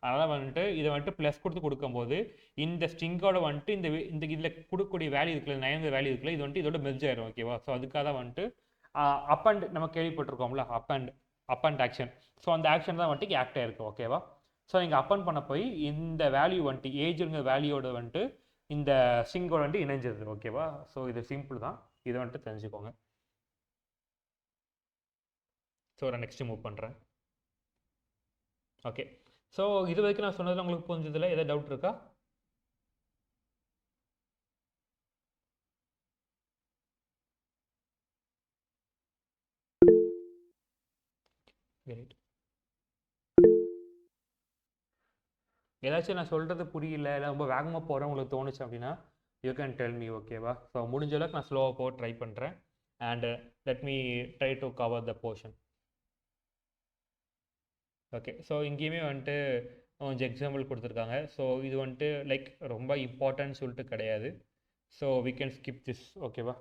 அதனால் வந்துட்டு இதை வந்துட்டு ப்ளஸ் கொடுத்து கொடுக்கும்போது இந்த ஸ்ட்ரிங்கோட வந்துட்டு இந்த இதில் கொடுக்கக்கூடிய வேல்யூ இருக்குல்ல, நயங்கிற வேல்யூ இருக்குல்ல, இது வந்துட்டு இதோட மெர்ஜ் ஆயிடும். ஓகேவா? ஸோ அதுக்காக தான் வந்துட்டு அப் அண்ட் நம்ம கேள்விப்பட்டிருக்கோம்ல, அப் அண்ட் ஆக்ஷன். ஸோ அந்த ஆக்ஷன் தான் வந்துட்டு ஆக்ட் ஆயிருக்கு. ஓகேவா? ஸோ நீங்கள் அப் அண்ட் பண்ண போய் இந்த வேல்யூ வந்துட்டு ஏஜுங்கிற வேல்யூவோட வந்துட்டு இந்த ஸ்ட்ரிங்கோட வந்துட்டு இணைஞ்சிருது. ஓகேவா? ஸோ இது சிம்பிள் தான், இதை வந்துட்டு தெரிஞ்சுக்கோங்க. ஸோ நான் நெக்ஸ்ட்டு மூவ் பண்ணுறேன். ஓகே, ஸோ இது வரைக்கும் நான் சொன்னதில் உங்களுக்கு புரிஞ்சதில்ல, ஏதாவது டவுட் இருக்கா? ஏதாச்சும் நான் சொல்கிறது புரியல, இல்லை ரொம்ப வேகமாக போகிறேன் உங்களுக்கு தோணுச்சு அப்படின்னா யூ கேன் டெல் மீ. ஓகேவா? ஸோ முடிஞ்ச அளவுக்கு நான் ஸ்லோவாக போக ட்ரை பண்ணுறேன், and let me try to cover the portion. Okay, so இங்கேயுமே வந்துட்டு கொஞ்சம் எக்ஸாம்பிள் கொடுத்துருக்காங்க. ஸோ இது வந்துட்டு லைக் ரொம்ப இம்பார்ட்டன்ட் சொல்லிட்டு கிடையாது. So we can skip this. ஓகேவா?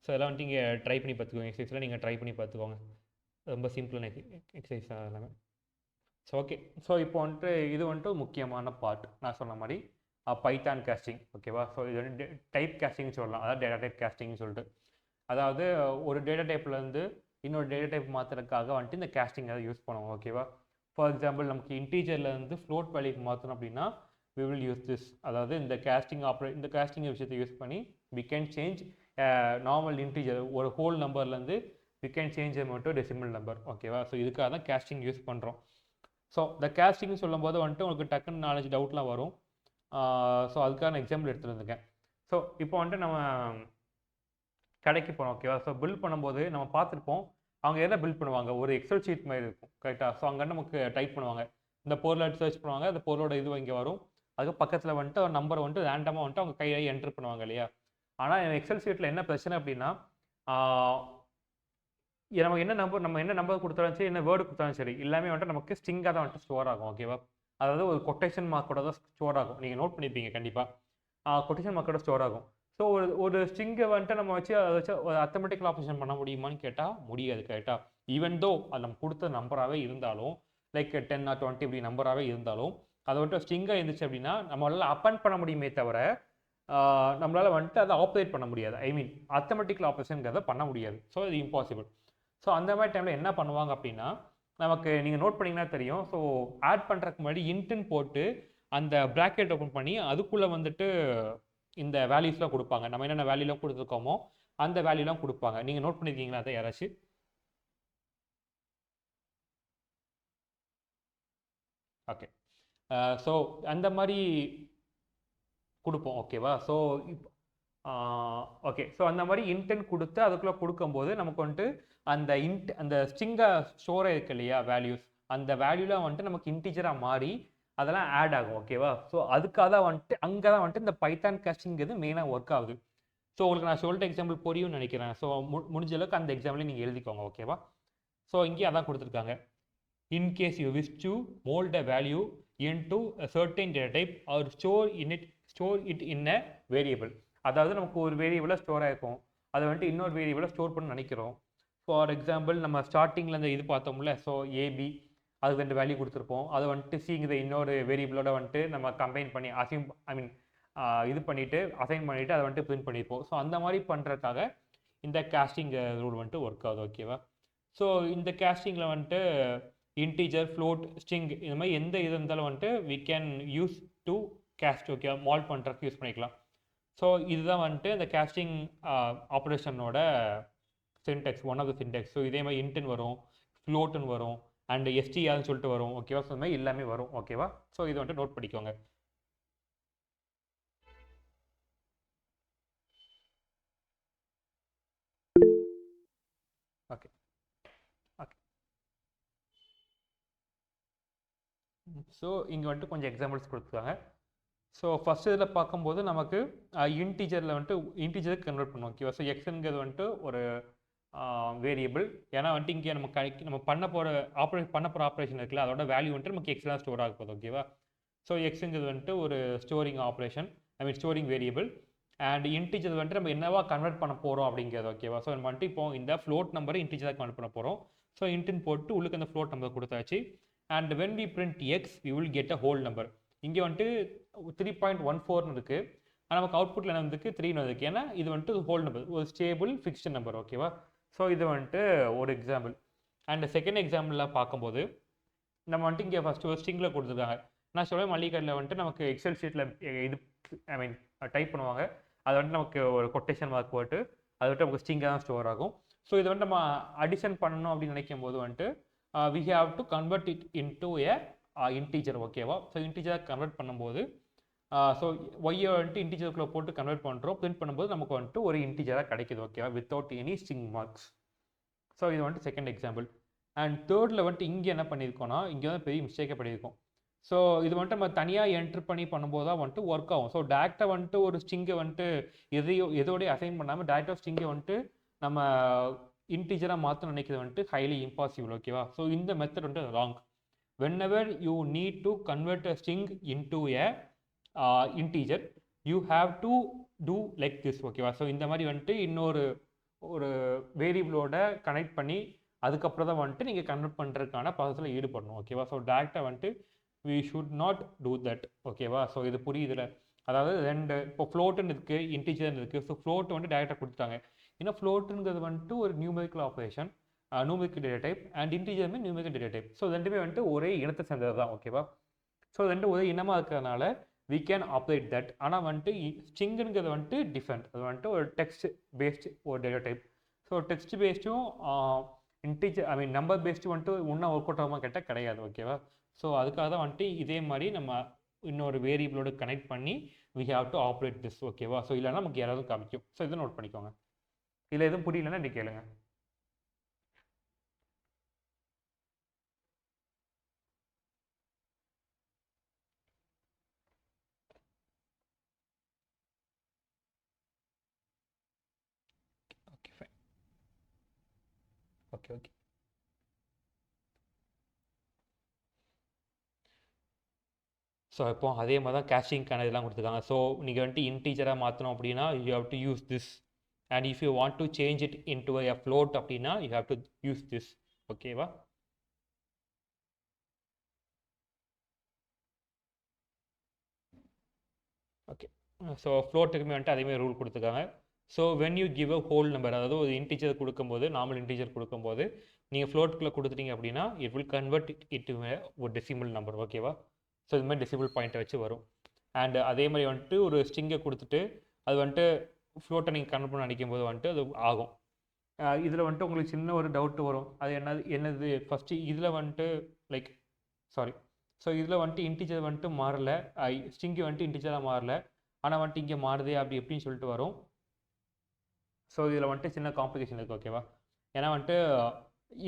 ஸோ இதெல்லாம் வந்துட்டு நீங்கள் ட்ரை பண்ணி பார்த்துக்கோங்க, எக்ஸசைஸில் நீங்கள் ட்ரை பண்ணி பார்த்துக்கோங்க, ரொம்ப சிம்பிளான எக்ஸசைஸ் தான் எல்லாமே. ஸோ ஓகே, ஸோ இப்போ வந்துட்டு இது வந்துட்டு முக்கியமான பார்ட், நான் சொன்ன மாதிரி பைத்தான் கேஸ்டிங். ஓகேவா? ஸோ இது வந்து டைப் கேஸ்டிங்னு சொல்லலாம், அதாவது டேட்டா டைப் கேஸ்டிங்னு சொல்லிட்டு. அதாவது ஒரு டேட்டா டைப்லேருந்து இன்னொரு டேட்டா டைப் மாற்றுறதுக்காக வந்துட்டு இந்த கேஸ்டிங் அதை யூஸ் பண்ணுவோம். ஓகேவா? ஃபார் எக்ஸாம்பிள் நமக்கு இன்டீஜர்லேருந்து ஃப்ளோட் வேல்யூக்கு மாற்றணும் அப்படின்னா we will use this. அதாவது இந்த கேஸ்டிங் விஷயத்தை யூஸ் பண்ணி we can change normal integer ஒரு ஹோல் நம்பர்லேருந்து we can change them to decimal number. ஓகேவா? ஸோ இதுக்காக தான் கேஸ்டிங் யூஸ் பண்ணுறோம். ஸோ இந்த கேஸ்டிங் சொல்லும்போது வந்துட்டு உங்களுக்கு டக்குன்னு நாலேஜ் டவுட்லாம் வரும். ஸோ அதுக்கான எக்ஸாம்பிள் எடுத்துருந்துருக்கேன். ஸோ இப்போ வந்துட்டு நம்ம கடைக்கு போகிறோம். ஓகேவா? ஸோ பில் பண்ணும்போது நம்ம பார்த்துருப்போம், அவங்க எதை பில் பண்ணுவாங்க, ஒரு எக்ஸல் ஷீட் மாதிரி இருக்கும். கரெக்டாக? ஸோ அங்கே நமக்கு டைப் பண்ணுவாங்க, இந்த பொருளை சர்ச் பண்ணுவாங்க, அந்த பொருளோட இது இங்கே வரும். அதுக்கு பக்கத்தில் வந்துட்டு ஒரு நம்பரை வந்துட்டு ரேண்டமாக வந்துட்டு அவங்க கையில் என்ட்ரு பண்ணுவாங்க இல்லையா? ஆனால் எக்ஸல் ஷீட்டில் என்ன பிரச்சனை அப்படின்னா, நம்ம என்ன நம்பர் கொடுத்தாலும் சரி, என்ன வேர்டு கொடுத்தாலும் சரி, எல்லாமே வந்துட்டு நமக்கு ஸ்ட்ரிங்காக தான் வந்துட்டு ஸ்டோர் ஆகும். ஓகேவா? அதாவது ஒரு கொட்டேஷன் மார்க்கோட தான் ஸ்டோர் ஆகும். நீங்கள் நோட் பண்ணியிருப்பீங்க கண்டிப்பாக, கொட்டேஷன் மார்க்கோட ஸ்டோர் ஆகும். ஸோ ஒரு ஸ்ட்ரிங்கை வந்துட்டு நம்ம வச்சு அதை வச்சு ஒரு அத்தமெட்டிக்கல் ஆப்ரேஷன் பண்ண முடியுமான்னு கேட்டால் முடியாது. கரெக்டாக? ஈவன் தோ அது நம்ம கொடுத்த நம்பராகவே இருந்தாலும், லைக் 10 or 20 இப்படி நம்பராகவே இருந்தாலும், அதை வந்துட்டு ஸ்ட்ரிங்காக இருந்துச்சு அப்படின்னா நம்மளால் அப்பன் பண்ண முடியுமே தவிர நம்மளால் வந்துட்டு அதை ஆப்ரேட் பண்ண முடியாது. ஐ மீன் அத்தமெட்டிக்கல் ஆப்ரேஷன்கிறத பண்ண முடியாது. ஸோ இது இம்பாசிபிள். ஸோ அந்த மாதிரி டைமில் என்ன பண்ணுவாங்க அப்படின்னா, நமக்கு நீங்கள் நோட் பண்ணிங்கன்னா தெரியும். ஸோ ஆட் பண்ணுறதுக்கு முன்னாடி இன்ட்டுன்னு போட்டு அந்த ப்ராக்கெட் ஓப்பன் பண்ணி அதுக்குள்ளே வந்துட்டு இந்த வேல்யூஸ்லாம் கொடுப்பாங்க. நம்ம என்னென்ன வேல்யூலாம் கொடுத்துருக்கோமோ அந்த வேல்யூலாம் கொடுப்பாங்க. நீங்கள் நோட் பண்ணியிருக்கீங்களா அதை யாராச்சும்? ஓகே. ஸோ அந்த மாதிரி கொடுப்போம். ஓகேவா? So okay. ஸோ அந்த மாதிரி இன்டென்ட் கொடுத்து அதுக்குள்ளே கொடுக்கும்போது நமக்கு வந்துட்டு அந்த ஸ்ட்ரிங்காக ஸ்டோர் இருக்கு இல்லையா வேல்யூஸ், அந்த வேல்யூலாம் வந்துட்டு நமக்கு இன்டிஜராக மாறி அதெல்லாம் ஆட் ஆகும். ஓகேவா? ஸோ அதுக்காக தான் வந்துட்டு அங்கே தான் வந்துட்டு இந்த பைத்தான் கேஸ்டிங்கிறது மெயினாக ஒர்க் ஆகுது. ஸோ உங்களுக்கு நான் சொல்லிட்ட எக்ஸாம்பிள் புரியும்னு நினைக்கிறேன். ஸோ முடிஞ்ச அளவுக்கு அந்த எக்ஸாம்பிளே நீங்கள் எழுதிக்கோங்க. ஓகேவா? ஸோ இங்கே அதான் கொடுத்துருக்காங்க. In case you wish to mold a value into a certain data type or store it in a variable. அதாவது நமக்கு ஒரு வேரியபிளாக ஸ்டோர் ஆகிருக்கும், அதை வந்துட்டு இன்னொரு வேரியபிளாக ஸ்டோர் பண்ண நினைக்கிறோம். ஃபார் எக்ஸாம்பிள் நம்ம ஸ்டார்டிங்கில் இந்த இது பார்த்தோம்ல, ஸோ ஏபி அதுக்கு 2 வேல்யூ கொடுத்துருப்போம். அதை வந்துட்டு சிங்கிற இன்னொரு வேரியபிளோட வந்துட்டு நம்ம கம்பைன் பண்ணி இது பண்ணிவிட்டு அசைன் பண்ணிவிட்டு அதை வந்துட்டு பிரிண்ட் பண்ணியிருப்போம். ஸோ அந்த மாதிரி பண்ணுறதுக்காக இந்த கேஸ்டிங் ரூல் வந்துட்டு ஒர்க் ஆகுது. ஓகேவா? ஸோ இந்த கேஸ்டிங்கில் வந்துட்டு இன்டீஜர், ஃப்ளோட், ஸ்ட்ரிங் இந்த மாதிரி எந்த இது இருந்தாலும் வந்துட்டு we can use to cast. Okay, மால் பண்ணுறதுக்கு யூஸ் பண்ணிக்கலாம். ஸோ இதுதான் வந்துட்டு இந்த கேஸ்டிங் ஆப்ரேஷனோட syntax, one of the syntax. So இதே மாதிரி இன்ட்னு வரும், ஃப்ளோட்டுன்னு வரும், அண்ட் எஸ்டிஆர்னு சொல்லிட்டு வரும். ஓகேவா? ஸோ இந்த மாதிரி எல்லாமே வரும். ஓகேவா? ஸோ இது வந்துட்டு நோட் பண்ணிக்கோங்க. Okay okay. ஸோ இங்கே வந்துட்டு கொஞ்சம் எக்ஸாம்பிள்ஸ் கொடுத்துருக்காங்க. ஸோ ஃபஸ்ட் இதில் பார்க்கும்போது நமக்கு இன்டீஜரில் வந்துட்டு இன்டீஜருக்கு கன்வெர்ட் பண்ணுவோம். ஓகேவா? ஸோ எக்ஸுங்கிறது வந்துட்டு ஒரு வேரியபிள். ஏன்னா வந்துட்டு இங்கே நம்ம பண்ண போகிற ஆப்ரேஷன் இருக்குல்ல, அதோட வேல்யூ வந்துட்டு நமக்கு எக்ஸ்லாம் ஸ்டோர் ஆக போகுது. ஓகேவா? ஸோ எக்ஸுங்கிறது வந்துட்டு ஒரு storing operation, storing variable. And integer வந்துட்டு நம்ம என்னவா கன்வெர்ட் பண்ண போகிறோம் அப்படிங்கிறது. ஓகேவா? ஸோ நம்ம வந்துட்டு இப்போ இந்த ஃப்ளோட் நம்பரை இன்டீஜராக கன்வெர்ட் பண்ண போகிறோம். ஸோ இன்டின் போட்டு உள்ளுக்கு அந்த ஃப்ளோட் நம்பர் கொடுத்தாச்சு. And when we print x we will get a whole number. இங்கே வந்துட்டு 3.14 இருக்குது, ஆனால் நமக்கு அவுட்புட்டில் என்ன வந்துருக்கு 3 வந்துருக்கு. ஏன்னா இது வந்துட்டு ஹோல் நம்பர், ஒரு ஸ்டேபிள் ஃபிக்ஸ்டு நம்பர். ஓகேவா? ஸோ இது வந்துட்டு ஒரு எக்ஸாம்பிள். அண்ட் செகண்ட் எக்ஸாம்பிளில் பார்க்கும்போது நம்ம வந்துட்டு இங்கே ஃபஸ்ட்டு ஒரு ஸ்ட்ரிங்கில் கொடுத்துருக்காங்க. நான் சொல்ல மல்லிகரில் வந்துட்டு நமக்கு எக்ஸல் ஷீட்டில் இது டைப் பண்ணுவாங்க. அது வந்துட்டு நமக்கு ஒரு கொட்டேஷன் மார்க் போட்டு அது வந்துட்டு நமக்கு ஸ்ட்ரிங்காக தான் ஸ்டோர் ஆகும். ஸோ இது வந்துட்டு நம்ம அடிஷன் பண்ணணும் அப்படின்னு நினைக்கும் போது வந்துட்டு we have to convert it into a integer. ஓகேவா? ஸோ இன்டீஜர் கன்வெர்ட் பண்ணும்போது ஸோ ஒய்யை வந்துட்டு இன்டீஜருக்குள்ளே போட்டு கன்வெர்ட் பண்ணுறோம். பிரிண்ட் பண்ணும்போது நமக்கு வந்துட்டு ஒரு இன்டீஜராக கிடைக்குது. ஓகேவா? Without any string marks. So இது வந்துட்டு செகண்ட் எக்ஸாம்பிள். அண்ட் தேர்டில் வந்துட்டு இங்கே என்ன பண்ணியிருக்கோன்னா, இங்கே வந்து பெரிய மிஸ்டேக்கே பண்ணியிருக்கோம். ஸோ இது வந்துட்டு நம்ம தனியாக என்ட்ரு பண்ணி பண்ணும்போது தான் வந்துட்டு ஒர்க் ஆகும். ஸோ டேரெக்டாக வந்துட்டு ஒரு ஸ்ட்ரிங்கை வந்துட்டு எதோடய அசைன் பண்ணாமல் டேரெக்டாக ஸ்ட்ரிங்கை வந்துட்டு நம்ம இன்டீஜராக மாற்ற நினைக்கிறது வந்துட்டு ஹைலி இம்பாசிபிள். ஓகேவா? ஸோ இந்த மெத்தட் வந்துட்டு wrong. whenever you need to convert a string into a integer you have to do like this. ஓகேவா? ஸோ இந்த மாதிரி வந்துட்டு இன்னொரு வேரியபிளோட கனெக்ட் பண்ணி அதுக்கப்புறம் தான் வந்துட்டு நீங்கள் கன்வெர்ட் பண்ணுறதுக்கான ப்ராசஸில் ஈடுபடணும். ஓகேவா? ஸோ டேரெக்டாக வந்துட்டு we should not do that. ஓகேவா? ஸோ இது புரியுதுல? அதாவது இப்போ ஃப்ளோட்டுன்னு இருக்குது, இன்டீஜர்னு இருக்குது. ஸோ ஃப்ளோட் வந்துட்டு டேரெக்டாக கொடுத்துட்டாங்க. ஏன்னா ஃப்ளோட்டுங்கிறது வந்துட்டு ஒரு numerical operation, numerical data type, and இன்டீஜருமே நியூமெரிக்கல் டேட்டா டைப். ஸோ ரெண்டுமே வந்துட்டு ஒரே இனத்தை சேர்ந்தது தான். ஓகேவா? ஸோ ரெண்டு ஒரே இனமாக இருக்கிறதுனால we can operate that. ஆனால் வந்துட்டு ஸ்ட்ரிங்குங்கிறது வந்துட்டு டிஃப்ரெண்ட். அது வந்துட்டு ஒரு டெக்ஸ்ட் பேஸ்டு ஒரு டேட்டா டைப். ஸோ டெக்ஸ்ட் பேஸ்டும் integer I mean number based வந்துட்டு ஒன்றா ஒர்க் அவுட் ஆகாமல் கேட்டால் கிடையாது. ஓகேவா? ஸோ அதுக்காக தான் வந்துட்டு இதே மாதிரி நம்ம இன்னொரு வேரியபிளோட கனெக்ட் பண்ணி we have to operate this. ஓகேவா? ஸோ இல்லைனா நமக்கு யாராவது காமிக்கும். ஸோ இதை நோட் பண்ணிக்கோங்க. இல்லை எதுவும் புரியலன்னா இப்படி கேளுங்க. Okay fine. Okay okay. So இப்போ அதே மாதிரி தான் கேஷிங்க்கான இதெல்லாம் கொடுத்துருக்காங்க. ஸோ நீங்கள் வந்துட்டு இன்டீஜராக மாற்றணும் அப்படின்னா you have to use this, and if you want to change it into a float அப்படின்னா you have to use this. ஓகேவா? ஓகே. ஸோ ஃப்ளோட்டுக்குமே வந்துட்டு அதேமாதிரி ரூல் கொடுத்துருக்காங்க. So when you give a whole number, அதாவது ஒரு இன்டீஜர் கொடுக்கும்போது, normal integer கொடுக்கும்போது நீங்கள் ஃப்ளோட்டுக்குள்ளே கொடுத்துட்டீங்க அப்படின்னா it will convert it to ஒரு டெசிமல் நம்பர். ஓகேவா? ஸோ இது மாதிரி டெசிமல் பாயிண்ட்டை வச்சு வரும். அண்ட் அதே மாதிரி வந்துட்டு ஒரு ஸ்ட்ரிங்கை கொடுத்துட்டு அது வந்துட்டு ஃப்ளோட்டை நீங்கள் கன்வெர்ட் பண்ண நினைக்கும் போது வந்துட்டு அது ஆகும். இதில் வந்துட்டு உங்களுக்கு சின்ன ஒரு டவுட் வரும். அது என்னது ஃபஸ்ட்டு இதில் வந்துட்டு லைக் சாரி. ஸோ இதில் வந்துட்டு இன்டீஜர் வந்துட்டு மாறலை, ஸ்ட்ரிங்கு வந்துட்டு இன்டீஜராக மாறலை, ஆனால் வந்துட்டு இங்கே மாறுதே அப்படி எப்படின்னு சொல்லிட்டு வரும். ஸோ இதில் வந்துட்டு சின்ன காம்ப்ளிகேஷன் இருக்குது. ஓகேவா? ஏன்னா வந்துட்டு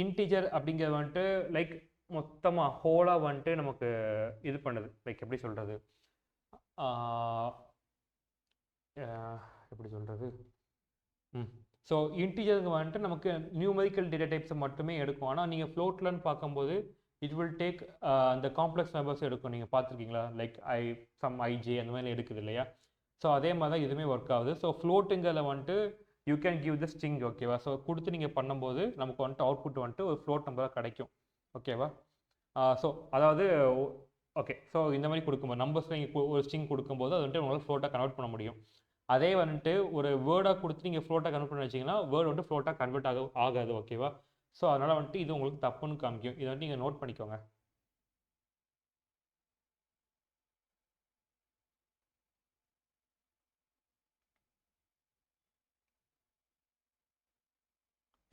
இன்டீஜர் அப்படிங்கிறது வந்துட்டு லைக் மொத்தமாக ஹோலாக வந்துட்டு நமக்கு இது பண்ணுது. லைக் எப்படி சொல்கிறது, எப்படி சொல்கிறது, ஸோ இன்டீஜருக்கு வந்துட்டு நமக்கு நியூமெரிக்கல் டேட்டா டைப்ஸை மட்டுமே எடுக்கும். ஆனால் நீங்கள் ஃப்ளோட்லன்னு பார்க்கும்போது இட் வில் டேக் அந்த காம்ப்ளெக்ஸ் நம்பர்ஸ் எடுக்கும். நீங்கள் பார்த்துருக்கீங்களா? லைக் சம் ஐஜே அந்த மாதிரி எடுக்குது இல்லையா? ஸோ அதே மாதிரி தான் இதுவுமே ஒர்க் ஆகுது. ஸோ ஃப்ளோட்டுங்கிறத வந்துட்டு you can give the string. ஓகேவா? ஸோ கொடுத்து நீங்கள் பண்ணும்போது நமக்கு வந்துட்டு அவுட்புட் வந்துட்டு ஒரு ஃப்ளோட் நம்பராக கிடைக்கும். ஓகேவா? ஸோ அதாவது ஓகே. ஸோ இந்த மாதிரி கொடுக்கும்போது நம்பர்ஸ் நீங்கள் ஒரு ஸ்ட்ரிங் கொடுக்கும்போது அது வந்துட்டு உங்களால் ஃப்ளோட்டாக கன்வெர்ட் பண்ண முடியும். அதே வந்துட்டு ஒரு வேர்டாக கொடுத்து நீங்கள் ஃப்ளோட்டாக கன்வெர்ட் பண்ணி வச்சிங்கன்னா வேர்டு வந்துட்டு ஃப்ளோட்டாக கன்வெர்ட் ஆகாது. ஓகேவா? ஸோ அதனால் வந்துட்டு இது உங்களுக்கு தப்புன்னு காமிக்கும். இதை வந்துட்டு நீங்கள் நோட் பண்ணிக்கோங்க.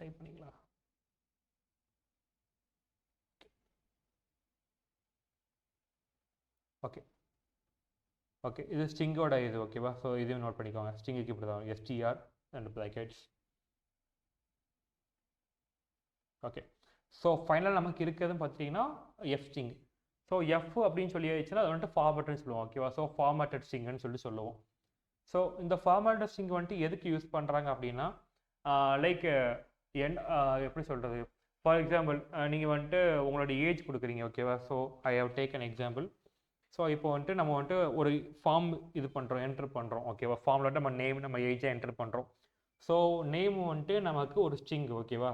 டைப் பண்ணிக்கலாம். Okay okay. இது ஸ்ட்ரிங்கோட இது. ஓகேவா? ஸோ இதையும் நோட் பண்ணிக்கோங்க. ஸ்ட்ரிங்குக்கு இப்படி தான் STR and brackets. Okay. So final நமக்கு இருக்கிறதுன்னு பார்த்தீங்கன்னா எஃப் ஸ்ட்ரிங். ஸோ எஃப் அப்படின்னு சொல்லி வச்சுன்னா அது வந்துட்டு ஃபார்மேட்னு சொல்லுவோம். ஓகேவா? ஸோ ஃபார்மேட்டட் ஸ்ட்ரிங்னு சொல்லி சொல்லுவோம். ஸோ இந்த ஃபார்மேட்டட் ஸ்ட்ரிங் வந்துட்டு எதுக்கு யூஸ் பண்ணுறாங்க அப்படின்னா லைக் எப்படி சொல்கிறது, ஃபார் எக்ஸாம்பிள் நீங்கள் வந்துட்டு உங்களோட ஏஜ் கொடுக்குறீங்க. ஓகேவா? So I have take an example. So இப்போ வந்துட்டு நம்ம வந்துட்டு ஒரு ஃபார்ம் இது பண்ணுறோம், என்ட்ரு பண்ணுறோம். ஓகேவா? ஃபார்மில் வந்துட்டு நம்ம நேம் நம்ம ஏஜை என்ட்ரு பண்ணுறோம். ஸோ நேம் வந்துட்டு நமக்கு ஒரு ஸ்ட்ரிங். ஓகேவா?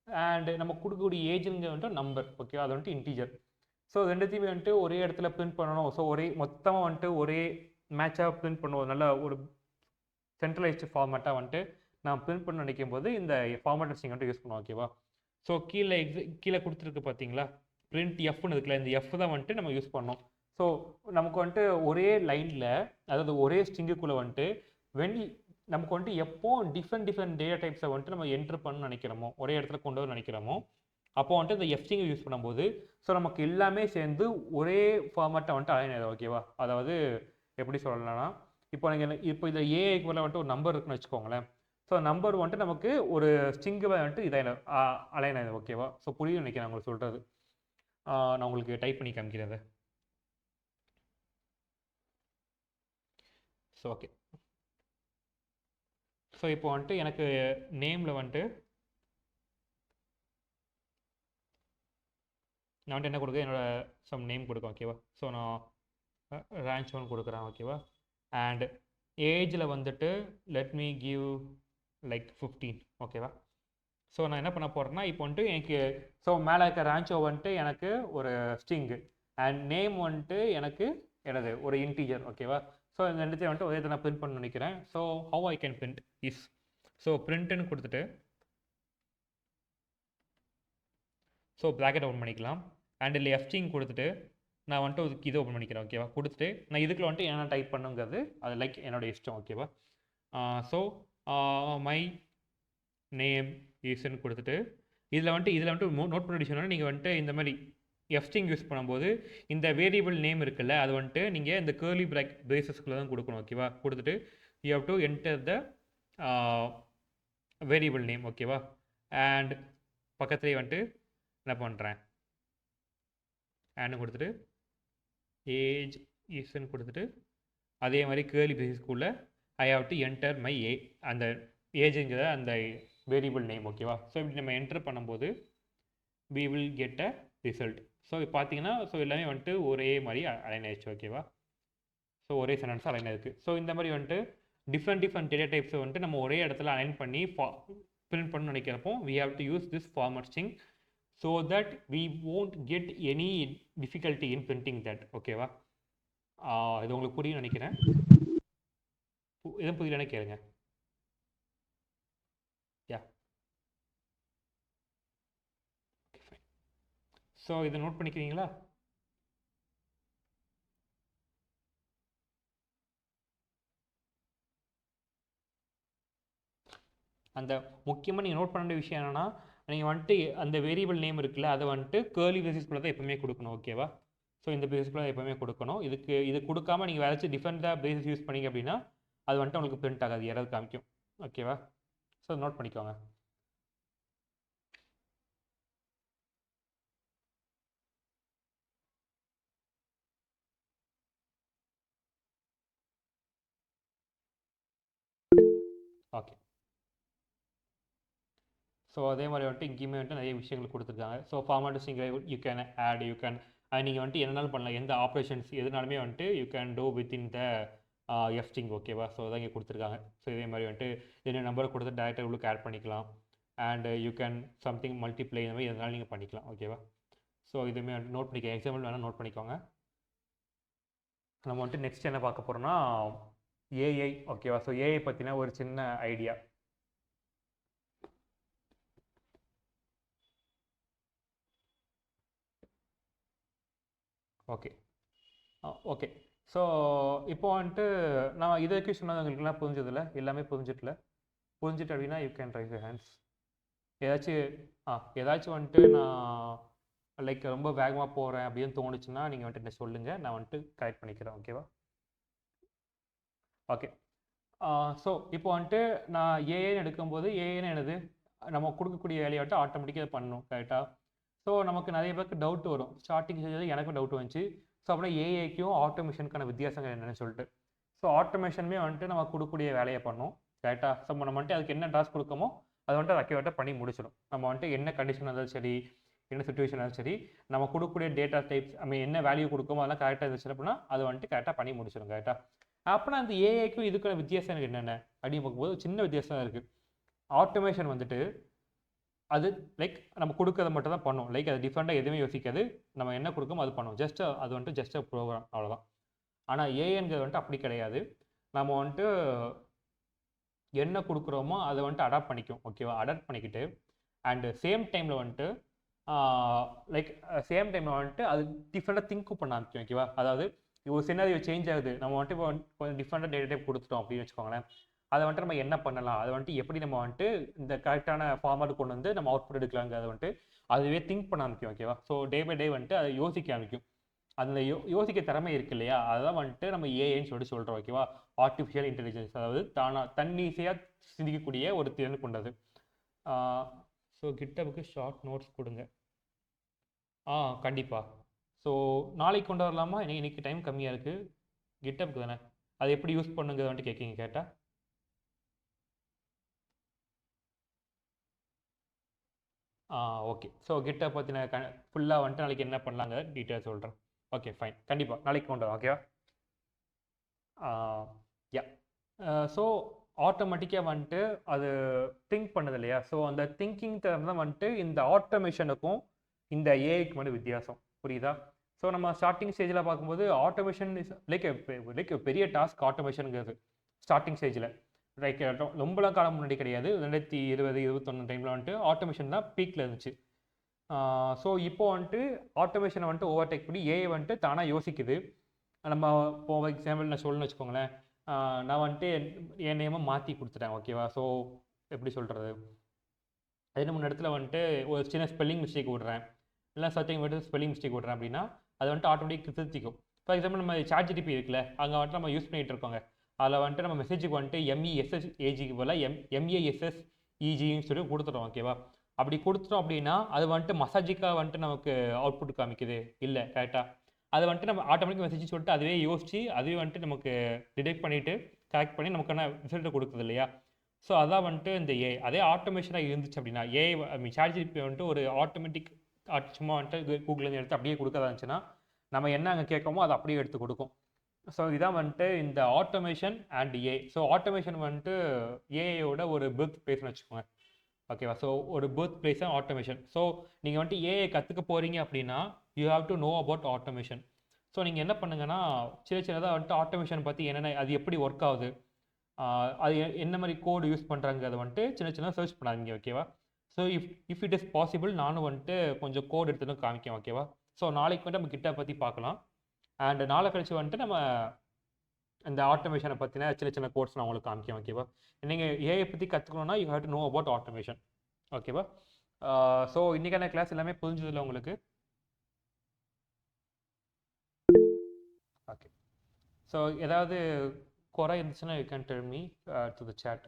அண்ட் நம்ம கொடுக்கக்கூடிய ஏஜுங்க வந்துட்டு நம்பர். ஓகேவா? அது வந்துட்டு இன்டீஜர். ஸோ ரெண்டுத்தையுமே வந்துட்டு ஒரே இடத்துல பிரிண்ட் பண்ணணும். ஸோ ஒரே மொத்தமாக வந்துட்டு ஒரே மேட்சாக பிரிண்ட் பண்ணுவோம். நல்ல ஒரு சென்ட்ரலைஸ்டு ஃபார்மேட்டாக வந்துட்டு நான் பிரிண்ட் பண்ண நினைக்கும் போது இந்த ஃபார்மேட் ஸ்ட்ரிங் வந்துட்டு யூஸ் பண்ணுவோம். ஓகேவா? ஸோ கீழே கொடுத்துருக்கு பார்த்தீங்களா, பிரிண்ட் எஃப்னு இருக்குல்ல, இந்த எஃப் தான் வந்துட்டு நம்ம யூஸ் பண்ணோம். ஸோ நமக்கு வந்துட்டு ஒரே லைனில், அதாவது ஒரே ஸ்ட்ரிங்குக்குள்ளே வந்துட்டு நமக்கு வந்துட்டு எப்போ டிஃப்ரெண்ட் டேட்டா டைப்ஸை வந்துட்டு நம்ம என்ட்ரு பண்ண நினைக்கிறோமோ, ஒரே இடத்துல கொண்டு வர நினைக்கிறோமோ, அப்போ வந்துட்டு இந்த எஃப் ஸ்ட்ரிங்கை யூஸ் பண்ணும்போது ஸோ நமக்கு எல்லாமே சேர்ந்து ஒரே ஃபார்மேட்டை வந்துட்டு அலைன் ஆயிடும். ஓகேவா? அதாவது எப்படி சொல்லலாம்னா, இப்போ இப்போ இந்த ஏஐக்கு மேலே வந்துட்டு ஒரு நம்பர் இருக்குன்னு வச்சுக்கோங்களேன். ஸோ நம்பர் வந்துட்டு நமக்கு ஒரு ஸ்ட்ரிங்கு வந்துட்டு இதை அலைன் ஆயிடும். ஓகேவா? ஸோ புரியும் நினைக்கிறேன் உங்களுக்கு சொல்கிறது. நான் உங்களுக்கு டைப் பண்ணி காமிக்கிறேன். So okay. ஸோ இப்போ வந்துட்டு எனக்கு நேமில் வந்துட்டு நான் வந்துட்டு என்ன கொடுக்குறேன், என்னோட சம் நேம் கொடுக்கேன். ஓகேவா? ஸோ நான் ரேஞ்ச் 1 கொடுக்குறேன். ஓகேவா? அண்ட் ஏஜில் வந்துட்டு லெட் மீ கிவ் லைக் 15. ஓகேவா? ஸோ நான் என்ன பண்ண போகிறேன்னா, இப்போ வந்துட்டு எனக்கு ஸோ மேலே இருக்க ரேஞ்சோ வந்துட்டு எனக்கு ஒரு ஸ்ட்ரிங்கு அண்ட் நேம் வந்துட்டு எனக்கு எனது ஒரு இன்டீஜர். ஓகேவா? ஸோ இந்த ரெண்டுத்தையும் வந்துட்டு ஒரே நான் பிரிண்ட் பண்ண நினைக்கிறேன். So how I can print is, so பிரிண்ட்டுன்னு கொடுத்துட்டு ஸோ ப்ராக்கெட் ஓப்பன் பண்ணிக்கலாம். அண்ட் இல்லை எஃப்டிங் கொடுத்துட்டு நான் வந்துட்டு இதை ஓப்பன் பண்ணிக்கிறேன். ஓகேவா? கொடுத்துட்டு நான் இதுக்குள்ள வந்துட்டு என்ன டைப் பண்ணுங்கிறது அது லைக் என்னோட இஷ்டம். ஓகேவா? ஸோ மை நேம் ஈஸ்ன்னு கொடுத்துட்டு இதில் வந்துட்டு நோட் பண்ண விஷயம் நீங்கள் வந்துட்டு இந்த மாதிரி எஃப்டிங் யூஸ் பண்ணும்போது இந்த வேரியபிள் நேம் இருக்குல்ல அது வந்துட்டு நீங்கள் இந்த கேர்லி பிரேசஸ்க்குள்ளே தான் கொடுக்கணும். ஓகேவா? கொடுத்துட்டு you have to enter the variable name. ஓகேவா? அண்ட் பக்கத்துலேயே வந்துட்டு என்ன பண்ணுறேன் ஆன்னு கொடுத்துட்டு ஏஜ் ஈஸ்ன்னு கொடுத்துட்டு அதே மாதிரி கேர்லி பிரேசஸ்க்குள்ளே I have to enter my அந்த ஏஜுங்கிற அந்த வேரியபிள் நேம். ஓகேவா? ஸோ இப்படி நம்ம என்டர் பண்ணும்போது we will get a result. So இப்போ பார்த்தீங்கன்னா ஸோ எல்லாமே வந்துட்டு ஒரே மாதிரி அலைன் ஆயிடுச்சு. ஓகேவா? ஸோ ஒரே சென்டென்ஸ் அலைன் ஆயிருக்கு. ஸோ இந்த மாதிரி வந்துட்டு டிஃப்ரெண்ட் டேட்டா டைப்ஸை வந்துட்டு நம்ம ஒரே இடத்துல அலைன் பண்ணி பிரிண்ட் பண்ணணும்னு நினைக்கிறப்போ we have to use this format string so that we won't get any difficulty in printing that. ஓகேவா? இது உங்களுக்கு புரியும் நினைக்கிறேன். எதுவும் புரியலன்னு கேளுங்க. யா ஸோ இதை நோட் பண்ணிக்கிறீங்களா? அந்த முக்கியமாக நீங்கள் நோட் பண்ண வேண்டிய விஷயம் என்னென்னா நீங்கள் வந்துட்டு அந்த வேரியபிள் நேம் இருக்குல்ல அதை வந்துட்டு கேர்லி பிரேசஸ்க்குள்ளே தான் எப்பவுமே கொடுக்கணும். ஓகேவா? ஸோ இந்த பிரேசஸ்க்குள்ளே எப்பவுமே கொடுக்கணும். இது கொடுக்காம நீங்கள் வேறு டிஃப்ரெண்ட்டாக பிரேசஸ் யூஸ் பண்ணிங்க அப்படின்னா அது வந்துட்டு உங்களுக்கு பிரிண்ட் ஆகாது, யாராவது காமிக்கும். ஓகேவா? ஸோ நோட் பண்ணிக்கோங்க. ஓகே. ஸோ அதே மாதிரி வந்துட்டு இங்கேயுமே வந்துட்டு நிறைய விஷயங்கள் கொடுத்துருக்காங்க. So format string you can add you can நீங்கள் வந்துட்டு என்னனாலும் பண்ணலாம், எந்த ஆப்ரேஷன்ஸ் எதுனாலுமே வந்துட்டு you can do within the f string. ஓகேவா? ஸோ அதான் இங்கே கொடுத்துருக்காங்க. ஸோ இதே மாதிரி வந்துட்டு என்ன நம்பரை கொடுத்து டேரெக்டாக உள்ளுக்கு ஆட் பண்ணிக்கலாம். And you can something multiply இந்த மாதிரி எதனாலும் நீங்கள் பண்ணிக்கலாம். ஓகேவா? ஸோ இதுவுமே வந்துட்டு நோட் பண்ணிக்க எக்ஸாம்பிள் வேணால் நோட் பண்ணிக்கோங்க. நம்ம வந்துட்டு நெக்ஸ்ட் என்ன பார்க்க போகிறோம்னா ஏஐ. ஓகேவா? ஸோ ஏஐ பற்றின ஒரு சின்ன ஐடியா. Okay okay. ஸோ இப்போ வந்துட்டு நான் இது வரைக்கும் சொன்னது உங்களுக்குலாம் புரிஞ்சதில்ல, எல்லாமே புரிஞ்சுட்டு அப்படின்னா you can raise your hands. ஏதாச்சும் வந்துட்டு நான் லைக் ரொம்ப வேகமாக போகிறேன் அப்படின்னு தோணுச்சுன்னா நீங்கள் வந்துட்டு என்ன சொல்லுங்கள், நான் வந்துட்டு கரெக்ட் பண்ணிக்கிறேன். ஓகேவா? ஓகே. ஸோ இப்போ வந்துட்டு நான் ஏஏன்னு எடுக்கும்போது ஏஏன்னு என்னது நம்ம கொடுக்கக்கூடிய வேலையை வந்துட்டு ஆட்டோமேட்டிக்காக பண்ணணும். கரெக்டாக? ஸோ நமக்கு நிறைய பேருக்கு டவுட் வரும். ஸ்டார்டிங் ஸ்டேஜில் எனக்கும் டவுட் வந்துச்சு. ஸோ அப்படின்னா ஏஐக்கும் ஆட்டோமேஷனுக்கான வித்தியாசங்கள் என்னென்னு சொல்லிட்டு. ஸோ ஆட்டோமேஷனுமே வந்துட்டு நம்ம கொடுக்கக்கூடிய வேலையை பண்ணோம். கரெக்டாக? ஸோ நம்ம வந்துட்டு அதுக்கு என்ன டாஸ்க் கொடுக்கமோ அதை வந்துட்டு அக்யூரேட்டாக பண்ணி முடிச்சிடும். நம்ம வந்துட்டு என்ன கண்டிஷன் இருந்தாலும் சரி, என்ன சுச்சுவேஷன் இருந்தாலும் சரி, நம்ம கொடுக்கக்கூடிய டேட்டா டைப்ஸ் என்ன வேல்யூ கொடுக்கமோ அதெல்லாம் கரெக்டாக இருந்துச்சு அப்படின்னா அது வந்துட்டு கரெக்டாக பண்ணி முடிச்சிடும். கரெக்டாக? அப்படின்னா அந்த ஏஐக்கும் இதுக்கான வித்தியாசம் எனக்கு என்னென்ன அப்படின்னு பார்க்கும்போது சின்ன வித்தியாசம் இருக்குது. ஆட்டோமேஷன் வந்துட்டு அது லைக் நம்ம கொடுக்கறத மட்டும் தான் பண்ணும். லைக் அது டிஃப்ரெண்ட்டாக எதுவுமே யோசிக்காது. நம்ம என்ன கொடுக்கமோ அது பண்ணும். அது வந்துட்டு ஜஸ்ட் ப்ரோக்ராம், அவ்வளோதான். ஆனால் ஏஐங்கிறது வந்துட்டு அப்படி கிடையாது. நம்ம வந்துட்டு என்ன கொடுக்குறோமோ அதை வந்துட்டு அடாப்ட் பண்ணிக்கும். ஓகேவா? அடாப்ட் பண்ணிக்கிட்டு அண்டு சேம் டைமில் வந்துட்டு அது டிஃப்ரெண்ட்டாக திங்க் பண்ண ஆரம்பிக்கும். ஓகேவா? அதாவது ஒரு சினாரியோ சேஞ்ச் ஆகுது, நம்ம வந்துட்டு இப்போ கொஞ்சம் டிஃப்ரெண்ட்டாக டேட்டா டைப் கொடுத்துட்டோம் அப்படின்னு வச்சுக்கோங்களேன். அதை வந்துட்டு நம்ம என்ன பண்ணலாம், அதை வந்துட்டு எப்படி நம்ம வந்துட்டு இந்த கரெக்டான ஃபார்மேட் கொண்டு வந்து நம்ம அவுட்புட் எடுக்கலாங்கிறத வந்துட்டு அதுவே திங்க் பண்ண ஆரம்பிக்கும். ஓகேவா? ஸோ டே பை டே வந்துட்டு அதை யோசிக்க ஆரம்பிக்கும். அந்த யோசிக்க திறமை இருக்கு இல்லையா, அதான் வந்துட்டு நம்ம ஏஐன்னு சொல்கிறோம். ஓகேவா? ஆர்டிஃபிஷியல் இன்டெலிஜென்ஸ், அதாவது தன்னிசையாக சிந்திக்கக்கூடிய ஒரு திறன் கொண்டது. ஸோ கிட்டப்புக்கு ஷார்ட் நோட்ஸ் கொடுங்க. கண்டிப்பாக. ஸோ நாளைக்கு கொண்டு வரலாமா? இன்னைக்கு டைம் கம்மியாக இருக்குது. கிட்டப்புக்கு தானே, அதை எப்படி யூஸ் பண்ணுங்கிறத வந்துட்டு கேட்குங்க கேட்டால். ஓகே. ஸோ கிட்டப் பற்றின ஃபுல்லாக வந்துட்டு நாளைக்கு என்ன பண்ணலாங்க டீட்டெயில்ஸ் சொல்கிறேன். ஓகே ஃபைன், கண்டிப்பாக நாளைக்கு கொண்டு வரேன். ஓகேவா? யா. ஸோ ஆட்டோமேட்டிக்காக வந்துட்டு அது திங்க் பண்ணுது இல்லையா, ஸோ அந்த திங்கிங் தரம் தான் வந்துட்டு இந்த ஆட்டோமேஷனுக்கும் இந்த ஏஐக்கு மட்டும் வித்தியாசம். புரியுதா? ஸோ நம்ம ஸ்டார்டிங் ஸ்டேஜில் பார்க்கும்போது ஆட்டோமேஷன் இஸ் லைக் பெரிய டாஸ்க். ஆட்டோமேஷனுங்கிறது ஸ்டார்டிங் ஸ்டேஜில் லைக் ரொம்பலாம் காலம் முன்னாடி கிடையாது. 2020, 21 டைமில் வந்துட்டு ஆட்டோமேஷன் தான் பீக்கில் இருந்துச்சு. ஸோ இப்போ வந்துட்டு ஆட்டோமேஷனை வந்துட்டு ஓவர்டேக் பண்ணி ஏஐ வந்துட்டு தானாக யோசிக்குது. நம்ம இப்போ எக்ஸாம்பிள் நான் சொல்லணும்னு வச்சுக்கோங்களேன். நான் வந்துட்டு என் நேமை மாற்றி கொடுத்துட்டேன், ஓகேவா? ஸோ எப்படி சொல்கிறது, அது நம்ம இடத்துல வந்துட்டு ஒரு சின்ன ஸ்பெல்லிங் மிஸ்டேக் விடுறேன், இல்லை சர்ச்சிங் வந்துட்டு ஸ்பெல்லிங் மிஸ்டேக் விடுறேன் அப்படின்னா அது வந்துட்டு ஆட்டோமேட்டிக் திருத்திக்கும். ஃபார் எக்ஸாம்பிள் நம்ம ChatGPT இருக்குல்ல, அங்கே வந்துட்டு நம்ம யூஸ் பண்ணிகிட்டு இருக்கோங்க. அதில் வந்துட்டு நம்ம மெசேஜுக்கு வந்துட்டு MESSAGக்கு போல் MEISSEGன்னு சொல்லி கொடுத்துட்டோம், ஓகேவா? அப்படி கொடுத்துட்டோம் அப்படின்னா அது வந்துட்டு மசாஜிக்காக வந்துட்டு நமக்கு அவுட்புட் காமிக்குது இல்லை, கரெக்டாக? அது வந்துட்டு நம்ம ஆட்டோமேட்டிக் மெசேஜ் சொல்லிட்டு அதுவே யோசிச்சு அதுவே வந்துட்டு நமக்கு டிடெக்ட் பண்ணிவிட்டு கரெக்ட் பண்ணி நமக்கான ரிசல்ட்டை கொடுக்குது இல்லையா? ஸோ அதான் வந்துட்டு இந்த ஏஐ. அதே ஆட்டோமேஷனாக இருந்துச்சு அப்படின்னா ஏஐ ChatGPT வந்துட்டு ஒரு ஆட்டோமேட்டிக் சும்மா வந்துட்டு கூகுள்லேருந்து எடுத்து அப்படியே கொடுக்கறதா இருந்துச்சுன்னா நம்ம என்ன அங்கே கேட்கமோ அதை அப்படியே எடுத்து கொடுக்கும். ஸோ இதான் வந்துட்டு இந்த automation and AI. So automation வந்துட்டு ஏஐயோட ஒரு பர்த் பிளேஸ்னு வச்சுக்கோங்க, ஓகேவா? ஸோ ஒரு பர்த் பிளேஸ் தான் ஆட்டோமேஷன். ஸோ நீங்கள் வந்துட்டு ஏஐ கற்றுக்க போகிறீங்க அப்படின்னா you have to know about automation. So நீங்கள் என்ன பண்ணுங்கன்னா சின்னதாக வந்துட்டு ஆட்டோமேஷன் பற்றி என்னென்ன, அது எப்படி ஒர்க் ஆகுது, அது என்ன மாதிரி கோடு யூஸ் பண்ணுறாங்க, அதை வந்துட்டு சின்ன சர்ச் பண்ணாதீங்க, ஓகேவா? So if it is possible நானும் வந்துட்டு கொஞ்சம் கோட் எடுத்துன்னு காமிக்கேன், ஓகேவா? ஸோ நாளைக்கு வந்துட்டு நம்ம கிட்ட பற்றி பார்க்கலாம். அண்ட் நாளை கழிச்சு வந்துட்டு நம்ம இந்த ஆட்டோமேஷனை பற்றின சின்ன கோட்ஸ் நான் உங்களுக்கு காமிக்கேன், ஓகேவா? நீங்கள் ஏஐ பற்றி கற்றுக்கணுன்னா you have to know about automation, ஓகேவா? ஸோ இன்றைக்கான கிளாஸ் எல்லாமே புரிஞ்சதில்லை உங்களுக்கு? ஓகே. ஸோ ஏதாவது குறை இருந்துச்சுன்னா you can tell me to the chat,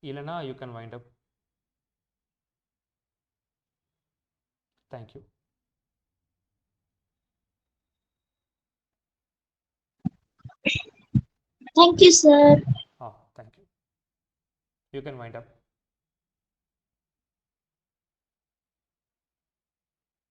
இல்லைனா you can wind up. Thank you. Thank you, sir. Thank you. You can wind up.